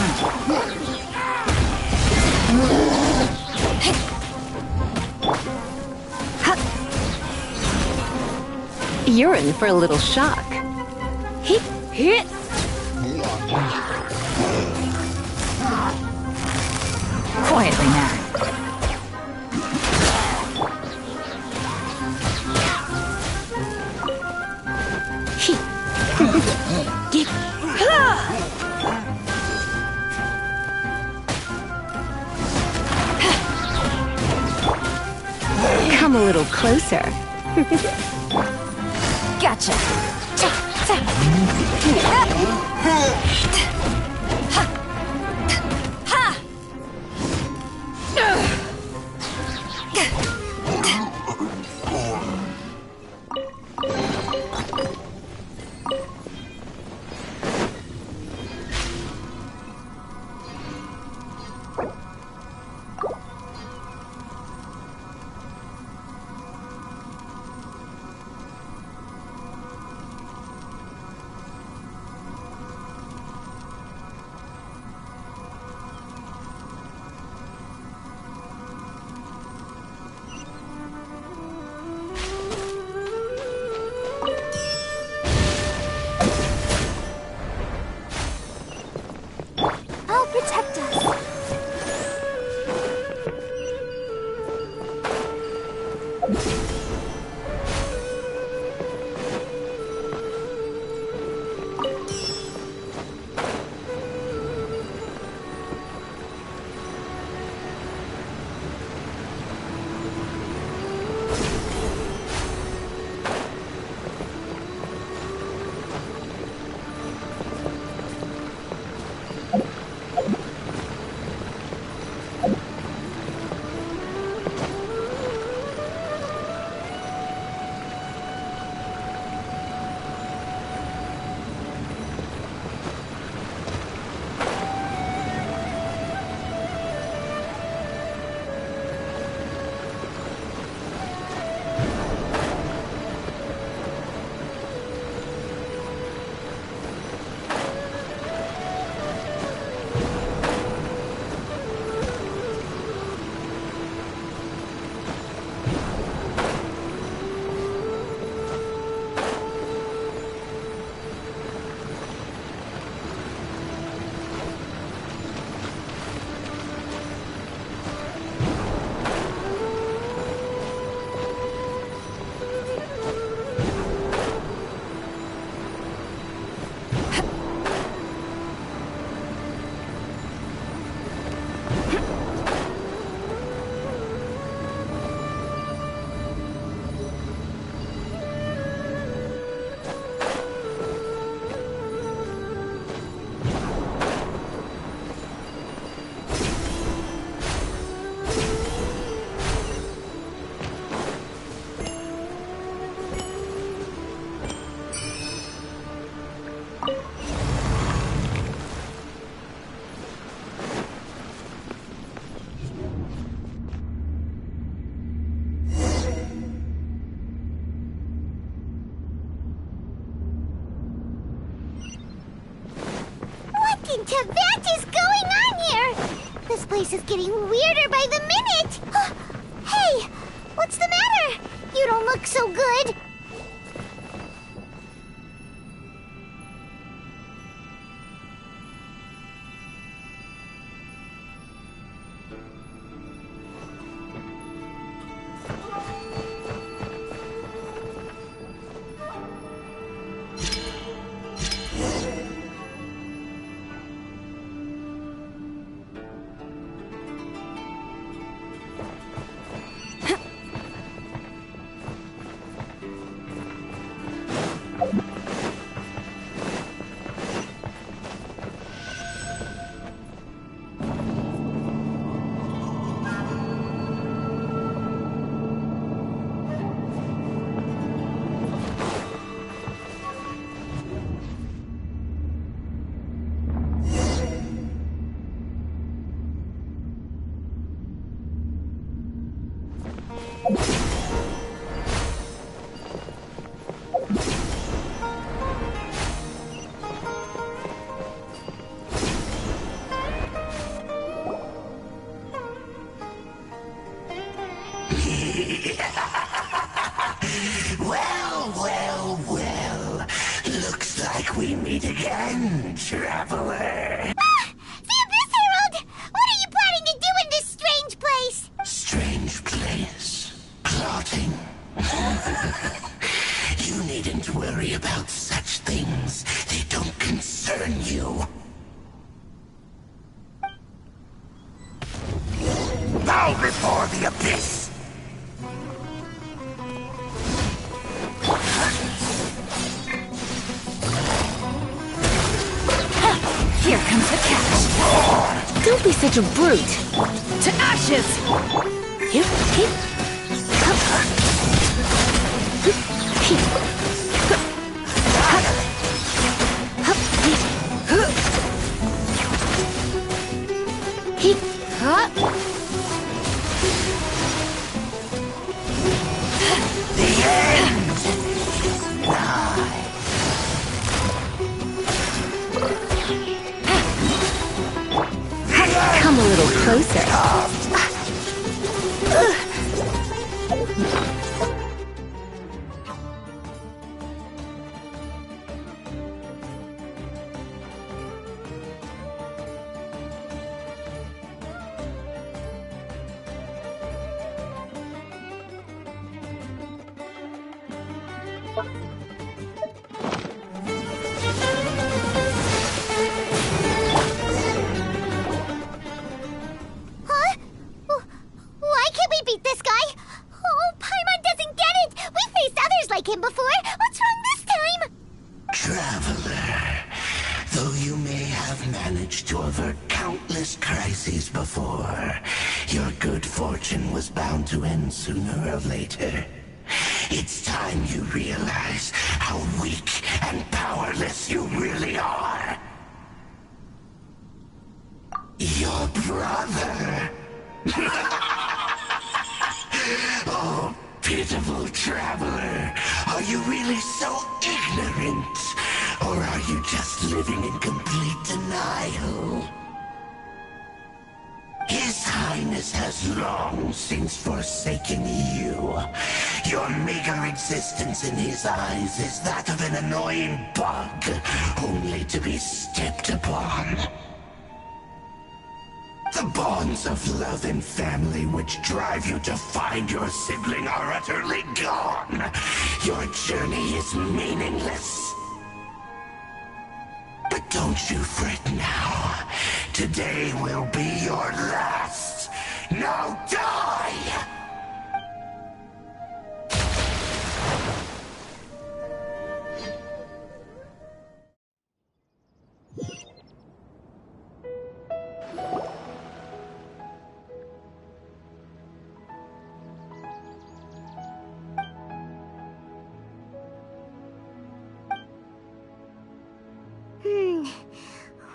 You're in for a little shock. Hit, hit. Quietly now. Come a little closer. Gotcha. I'll protect us. What is going on here? This place is getting weirder by the minute. Hey, what's the matter? You don't look so good. Well. Looks like we meet again, traveler. The Abyss Herald! What are you planning to do in this strange place? Strange place. Plotting. You needn't worry about such things. They don't concern you. Bow before the Abyss! Here comes the catch. Don't be such a brute. To ashes! Hip, hip. Hup. Hip, hip. Hup. Hup, hip. Hip, hup. The end! Nigh. Come a little closer. Why can't we beat this guy? Oh, Paimon doesn't get it! We faced others like him before! What's wrong this time? Traveler, though you may have managed to avert countless crises before, your good fortune was bound to end sooner or later. It's time you realize how weak and powerless you really are. Your brother. Oh, pitiful traveler. Are you really so ignorant? Or are you just living in complete denial? His Highness has long since forsaken you. Your meager existence in his eyes is that of an annoying bug, only to be stepped upon. The bonds of love and family which drive you to find your sibling are utterly gone. Your journey is meaningless. But don't you fret now. Today will be your last. Now die!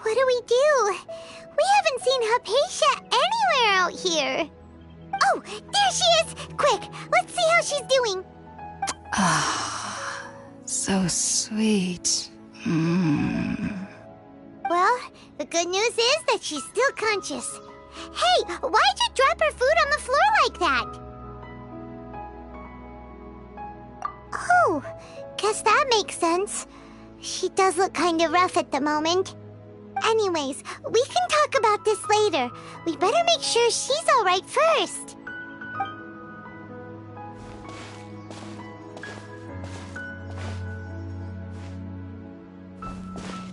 What do we do? We haven't seen Hypatia anywhere out here. Oh, there she is! Quick, let's see how she's doing. Ah, so sweet. Well, the good news is that she's still conscious. Hey, why'd you drop her food on the floor like that? Oh, guess that makes sense. She does look kind of rough at the moment. Anyways, we can talk about this later. We better make sure she's alright first.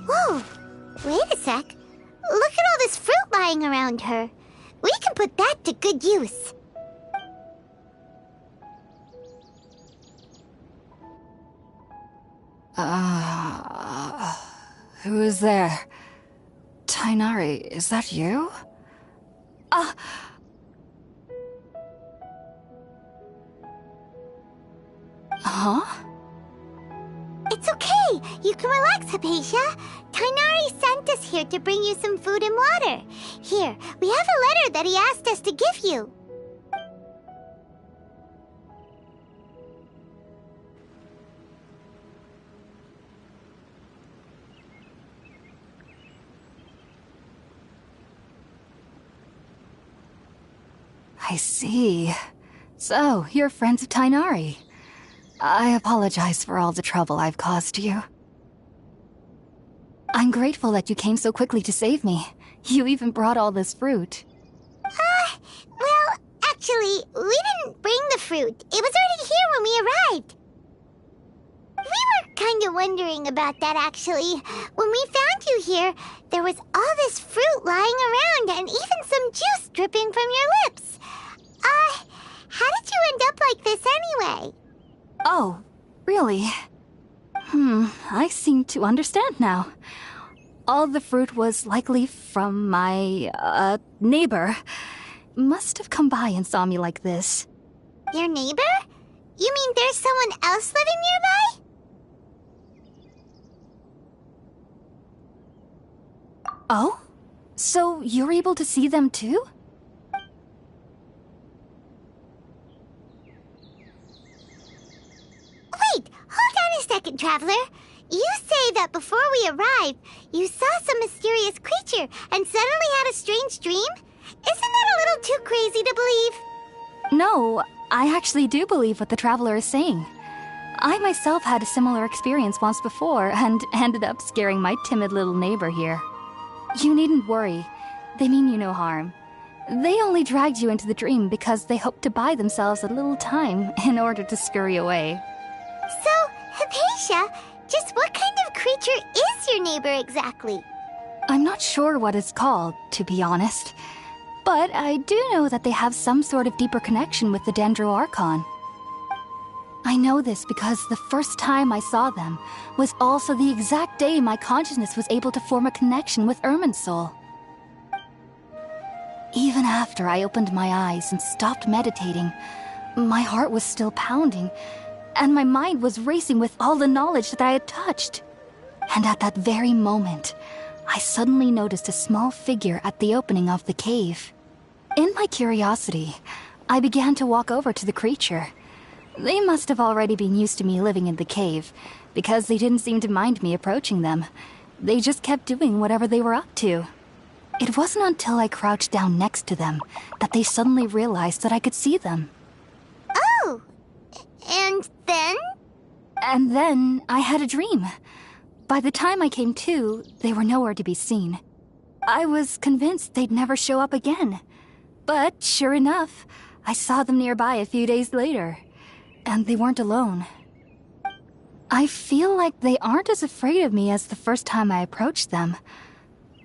Whoa, wait a sec. Look at all this fruit lying around her. We can put that to good use. Who is there? Tainari, is that you? Huh? It's okay. You can relax, Hypatia. Tainari sent us here to bring you some food and water. Here, we have a letter that he asked us to give you. I see. So, you're friends of Tighnari. I apologize for all the trouble I've caused you. I'm grateful that you came so quickly to save me. You even brought all this fruit. Well, actually, we didn't bring the fruit. It was already here when we arrived. We were kind of wondering about that, actually. When we found you here, there was all this fruit lying around and even some juice dripping from your lips. How did you end up like this anyway? Oh, really? I seem to understand now. All the fruit was likely from my, neighbor. Must have come by and saw me like this. Your neighbor? You mean there's someone else living nearby? Oh? So you're able to see them too? Wait, hold on a second, Traveler. You say that before we arrived, you saw some mysterious creature and suddenly had a strange dream? Isn't that a little too crazy to believe? No, I actually do believe what the Traveler is saying. I myself had a similar experience once before and ended up scaring my timid little neighbor here. You needn't worry. They mean you no harm. They only dragged you into the dream because they hoped to buy themselves a little time in order to scurry away. So, Hypatia, just what kind of creature is your neighbor exactly? I'm not sure what it's called, to be honest. But I do know that they have some sort of deeper connection with the Dendro Archon. I know this because the first time I saw them was also the exact day my consciousness was able to form a connection with Irminsul. Even after I opened my eyes and stopped meditating, my heart was still pounding, and my mind was racing with all the knowledge that I had touched. And at that very moment, I suddenly noticed a small figure at the opening of the cave. In my curiosity, I began to walk over to the creature. They must have already been used to me living in the cave, because they didn't seem to mind me approaching them. They just kept doing whatever they were up to. It wasn't until I crouched down next to them that they suddenly realized that I could see them. Oh! And then? And then I had a dream. By the time I came to, they were nowhere to be seen. I was convinced they'd never show up again. But sure enough, I saw them nearby a few days later. And they weren't alone. I feel like they aren't as afraid of me as the first time I approached them.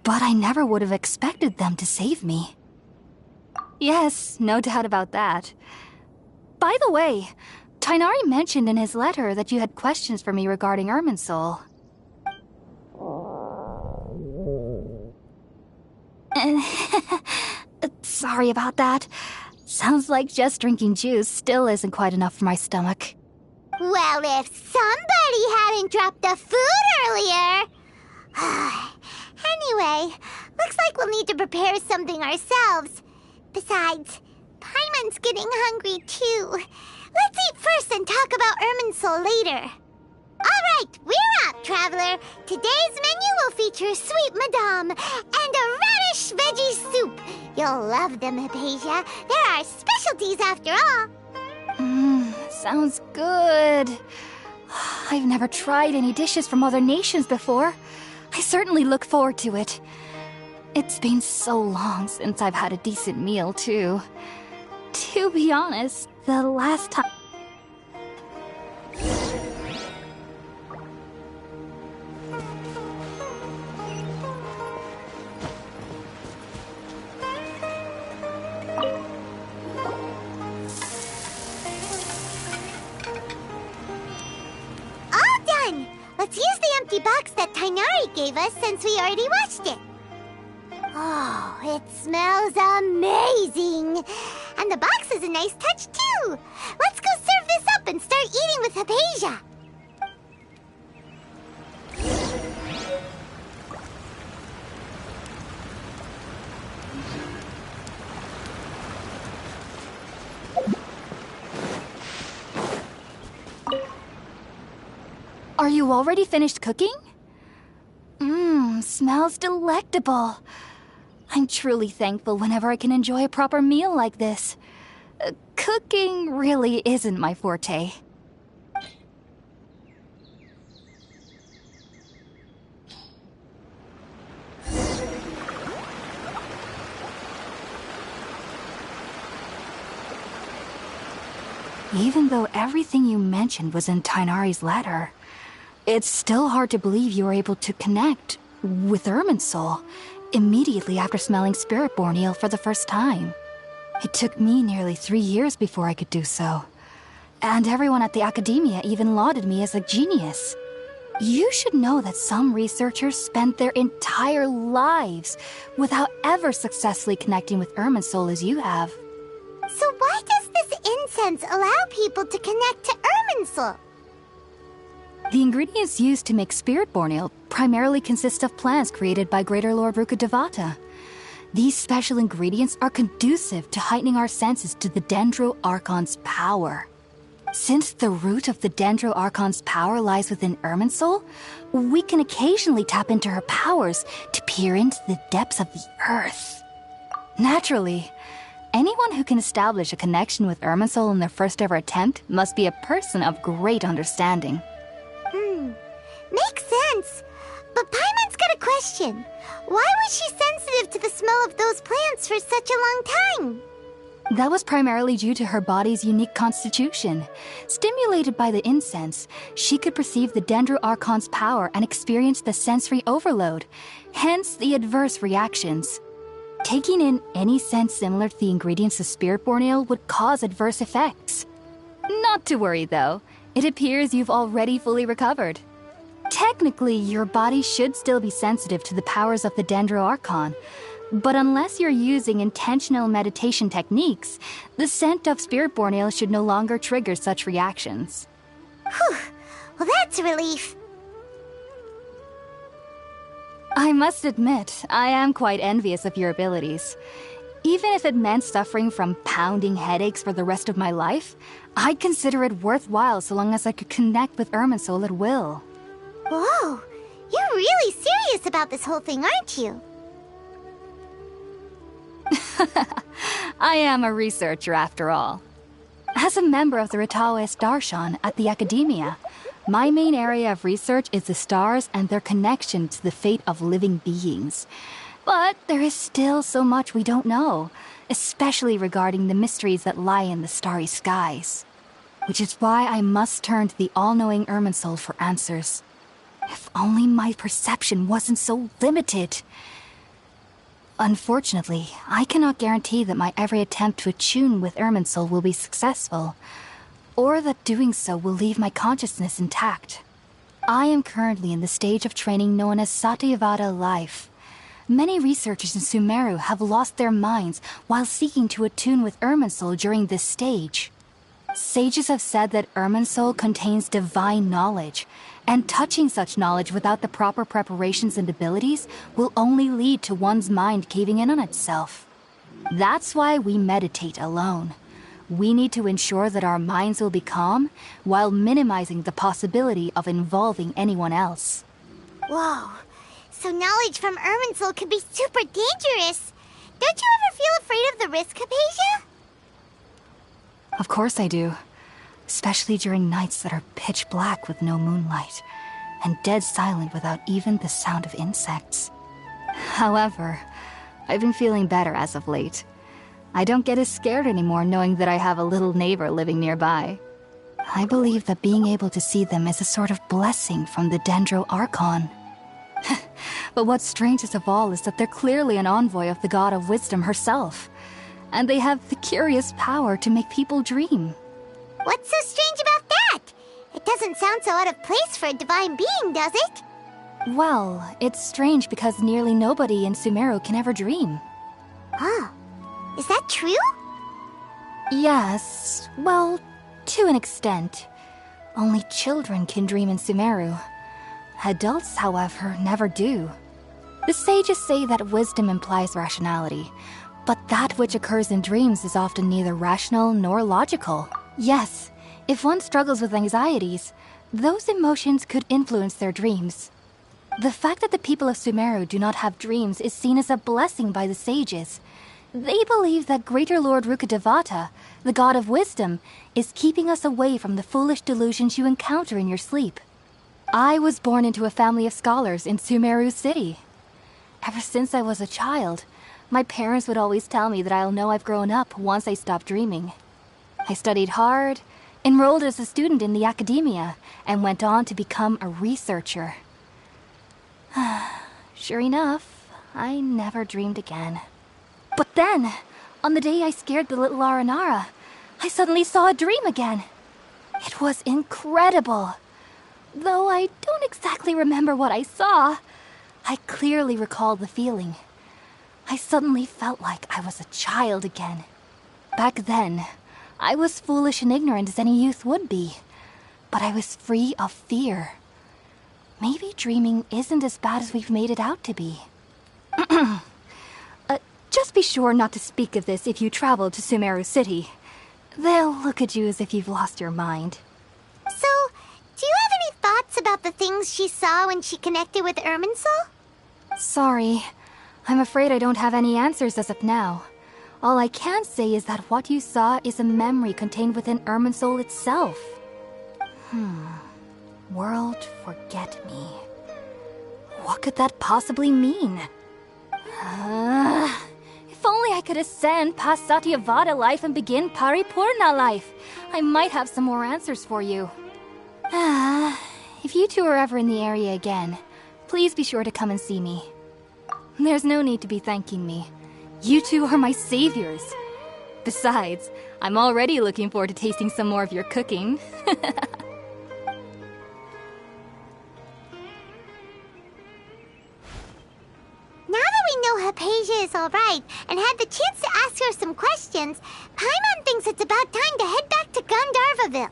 But I never would have expected them to save me. Yes, no doubt about that. By the way, Tighnari mentioned in his letter that you had questions for me regarding Irminsul. Sorry about that. Sounds like just drinking juice still isn't quite enough for my stomach. Well, if somebody hadn't dropped the food earlier... Anyway, looks like we'll need to prepare something ourselves. Besides, Paimon's getting hungry too. Let's eat first and talk about Irminsul later. Alright, we're up, Traveler. Today's menu will feature sweet madame and a radish veggie soup. You'll love them, Hypatia. They're our specialties after all. Sounds good. I've never tried any dishes from other nations before. I certainly look forward to it. It's been so long since I've had a decent meal, too. To be honest, the last time... All done! Let's use the empty box that Tighnari gave us since we already washed it. Oh, it smells amazing! And the box is a nice touch, too! Let's go serve this up and start eating with Hypatia! Are you already finished cooking? Smells delectable. I'm truly thankful whenever I can enjoy a proper meal like this. Cooking really isn't my forte. Even though everything you mentioned was in Tighnari's letter, it's still hard to believe you were able to connect with Irminsul immediately after smelling Spiritborn eel for the first time. It took me nearly 3 years before I could do so. And everyone at the Academia even lauded me as a genius. You should know that some researchers spent their entire lives without ever successfully connecting with Irminsul as you have. So why does this incense allow people to connect to Irminsul? The ingredients used to make Spiritborn eel primarily consist of plants created by Greater Lord Rukkhadevata. These special ingredients are conducive to heightening our senses to the Dendro Archon's power. Since the root of the Dendro Archon's power lies within Irminsul, we can occasionally tap into her powers to peer into the depths of the earth. Naturally, anyone who can establish a connection with Irminsul in their first ever attempt must be a person of great understanding. Makes sense. But Paimon's got a question. Why was she sensitive to the smell of those plants for such a long time? That was primarily due to her body's unique constitution. Stimulated by the incense, she could perceive the Dendro Archon's power and experience the sensory overload, hence the adverse reactions. Taking in any scent similar to the ingredients of Spiritborn eel would cause adverse effects. Not to worry though, it appears you've already fully recovered. Technically, your body should still be sensitive to the powers of the Dendro Archon, but unless you're using intentional meditation techniques, the scent of Spiritborn eel should no longer trigger such reactions. Whew. Well, that's a relief. I must admit, I am quite envious of your abilities. Even if it meant suffering from pounding headaches for the rest of my life, I'd consider it worthwhile so long as I could connect with Irminsul at will. Whoa, you're really serious about this whole thing, aren't you? I am a researcher after all. As a member of the Ritaoist Darshan at the Academia, my main area of research is the stars and their connection to the fate of living beings. But there is still so much we don't know, especially regarding the mysteries that lie in the starry skies. Which is why I must turn to the all-knowing Irminsul for answers. If only my perception wasn't so limited. Unfortunately, I cannot guarantee that my every attempt to attune with Irminsul will be successful, or that doing so will leave my consciousness intact. I am currently in the stage of training known as Satyavada life. Many researchers in Sumeru have lost their minds while seeking to attune with Irminsul during this stage. Sages have said that Irminsul contains divine knowledge, and touching such knowledge without the proper preparations and abilities will only lead to one's mind caving in on itself. That's why we meditate alone. We need to ensure that our minds will be calm while minimizing the possibility of involving anyone else. Whoa, so knowledge from Irminsul can be super dangerous. Don't you ever feel afraid of the risk, Hypatia? Of course I do. Especially during nights that are pitch black with no moonlight, and dead silent without even the sound of insects. However, I've been feeling better as of late. I don't get as scared anymore knowing that I have a little neighbor living nearby. I believe that being able to see them is a sort of blessing from the Dendro Archon. But what's strangest of all is that they're clearly an envoy of the God of Wisdom herself, and they have the curious power to make people dream. What's so strange about that? It doesn't sound so out of place for a divine being, does it? Well, it's strange because nearly nobody in Sumeru can ever dream. Huh. Is that true? Yes, well, to an extent. Only children can dream in Sumeru. Adults, however, never do. The sages say that wisdom implies rationality, but that which occurs in dreams is often neither rational nor logical. Yes, if one struggles with anxieties, those emotions could influence their dreams. The fact that the people of Sumeru do not have dreams is seen as a blessing by the sages. They believe that Greater Lord Rukkhadevata, the god of wisdom, is keeping us away from the foolish delusions you encounter in your sleep. I was born into a family of scholars in Sumeru City. Ever since I was a child, my parents would always tell me that I'll know I've grown up once I stop dreaming. I studied hard, enrolled as a student in the academia, and went on to become a researcher. Sure enough, I never dreamed again. But then, on the day I scared the little Aranara, I suddenly saw a dream again. It was incredible. Though I don't exactly remember what I saw, I clearly recall the feeling. I suddenly felt like I was a child again. Back then, I was foolish and ignorant as any youth would be, but I was free of fear. Maybe dreaming isn't as bad as we've made it out to be. Just be sure not to speak of this if you travel to Sumeru City. They'll look at you as if you've lost your mind. So, do you have any thoughts about the things she saw when she connected with Irminsul? Sorry. I'm afraid I don't have any answers as of now. All I can say is that what you saw is a memory contained within Irminsul itself. World forget me. What could that possibly mean? If only I could ascend past Satyavada life and begin Paripurna life, I might have some more answers for you. If you two are ever in the area again, please be sure to come and see me. There's no need to be thanking me. You two are my saviors. Besides, I'm already looking forward to tasting some more of your cooking. Now that we know Hypatia is alright and had the chance to ask her some questions, Paimon thinks it's about time to head back to Gandharvaville.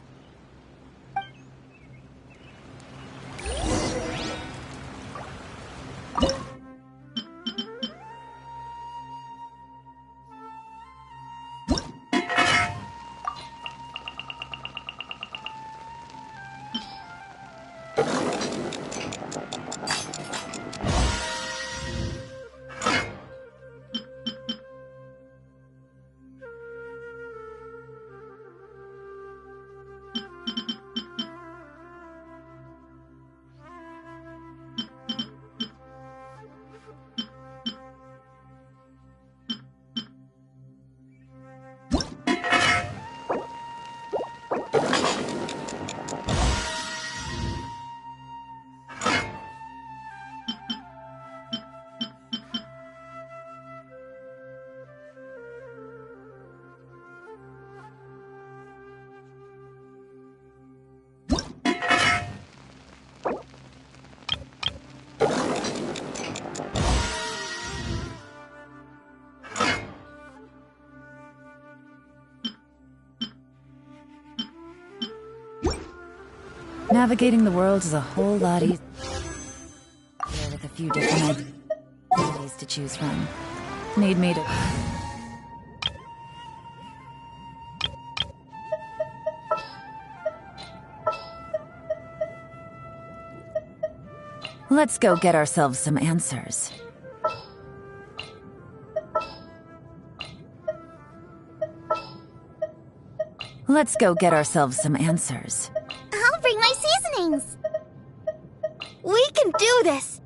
Navigating the world is a whole lot easier with a few different identities to choose from. Need me to... Let's go get ourselves some answers. Let's go get ourselves some answers. I'll bring my seasonings. We can do this.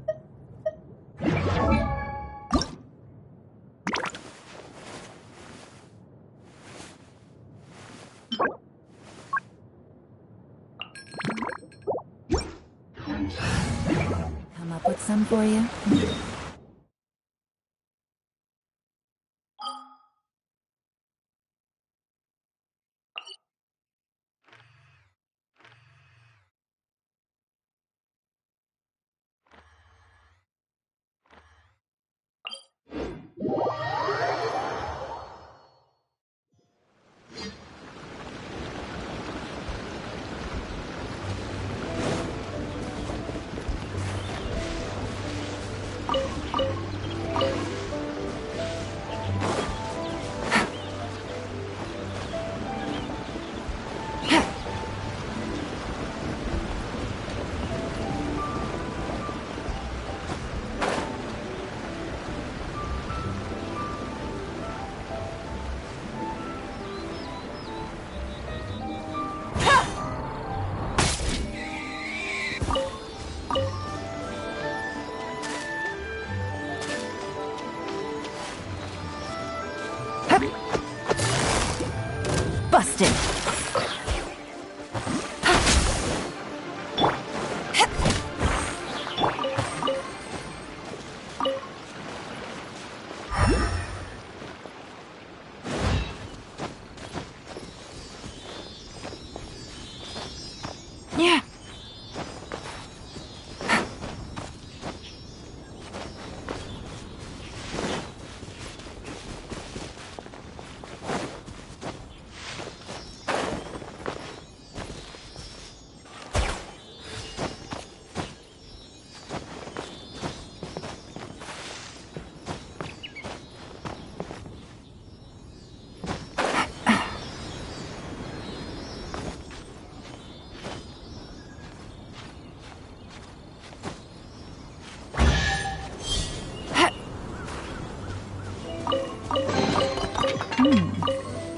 Come up with some for you? Busted. Yeah.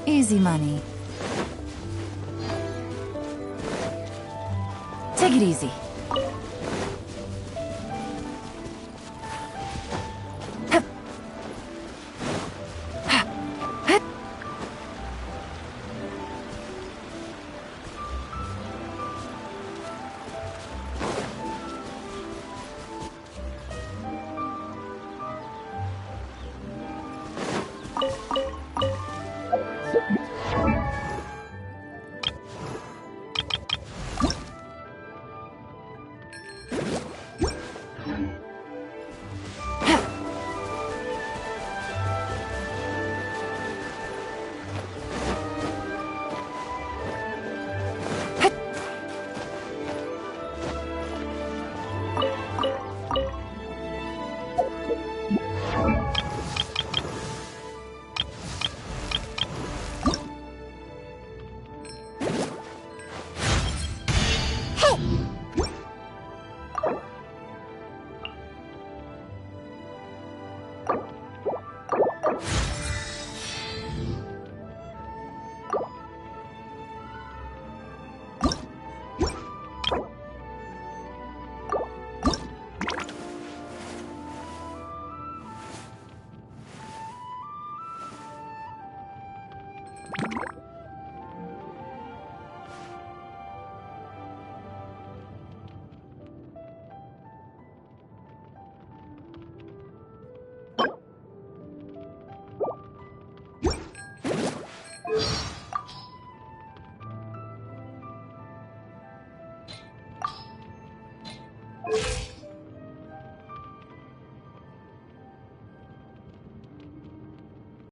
Easy money. Take it easy.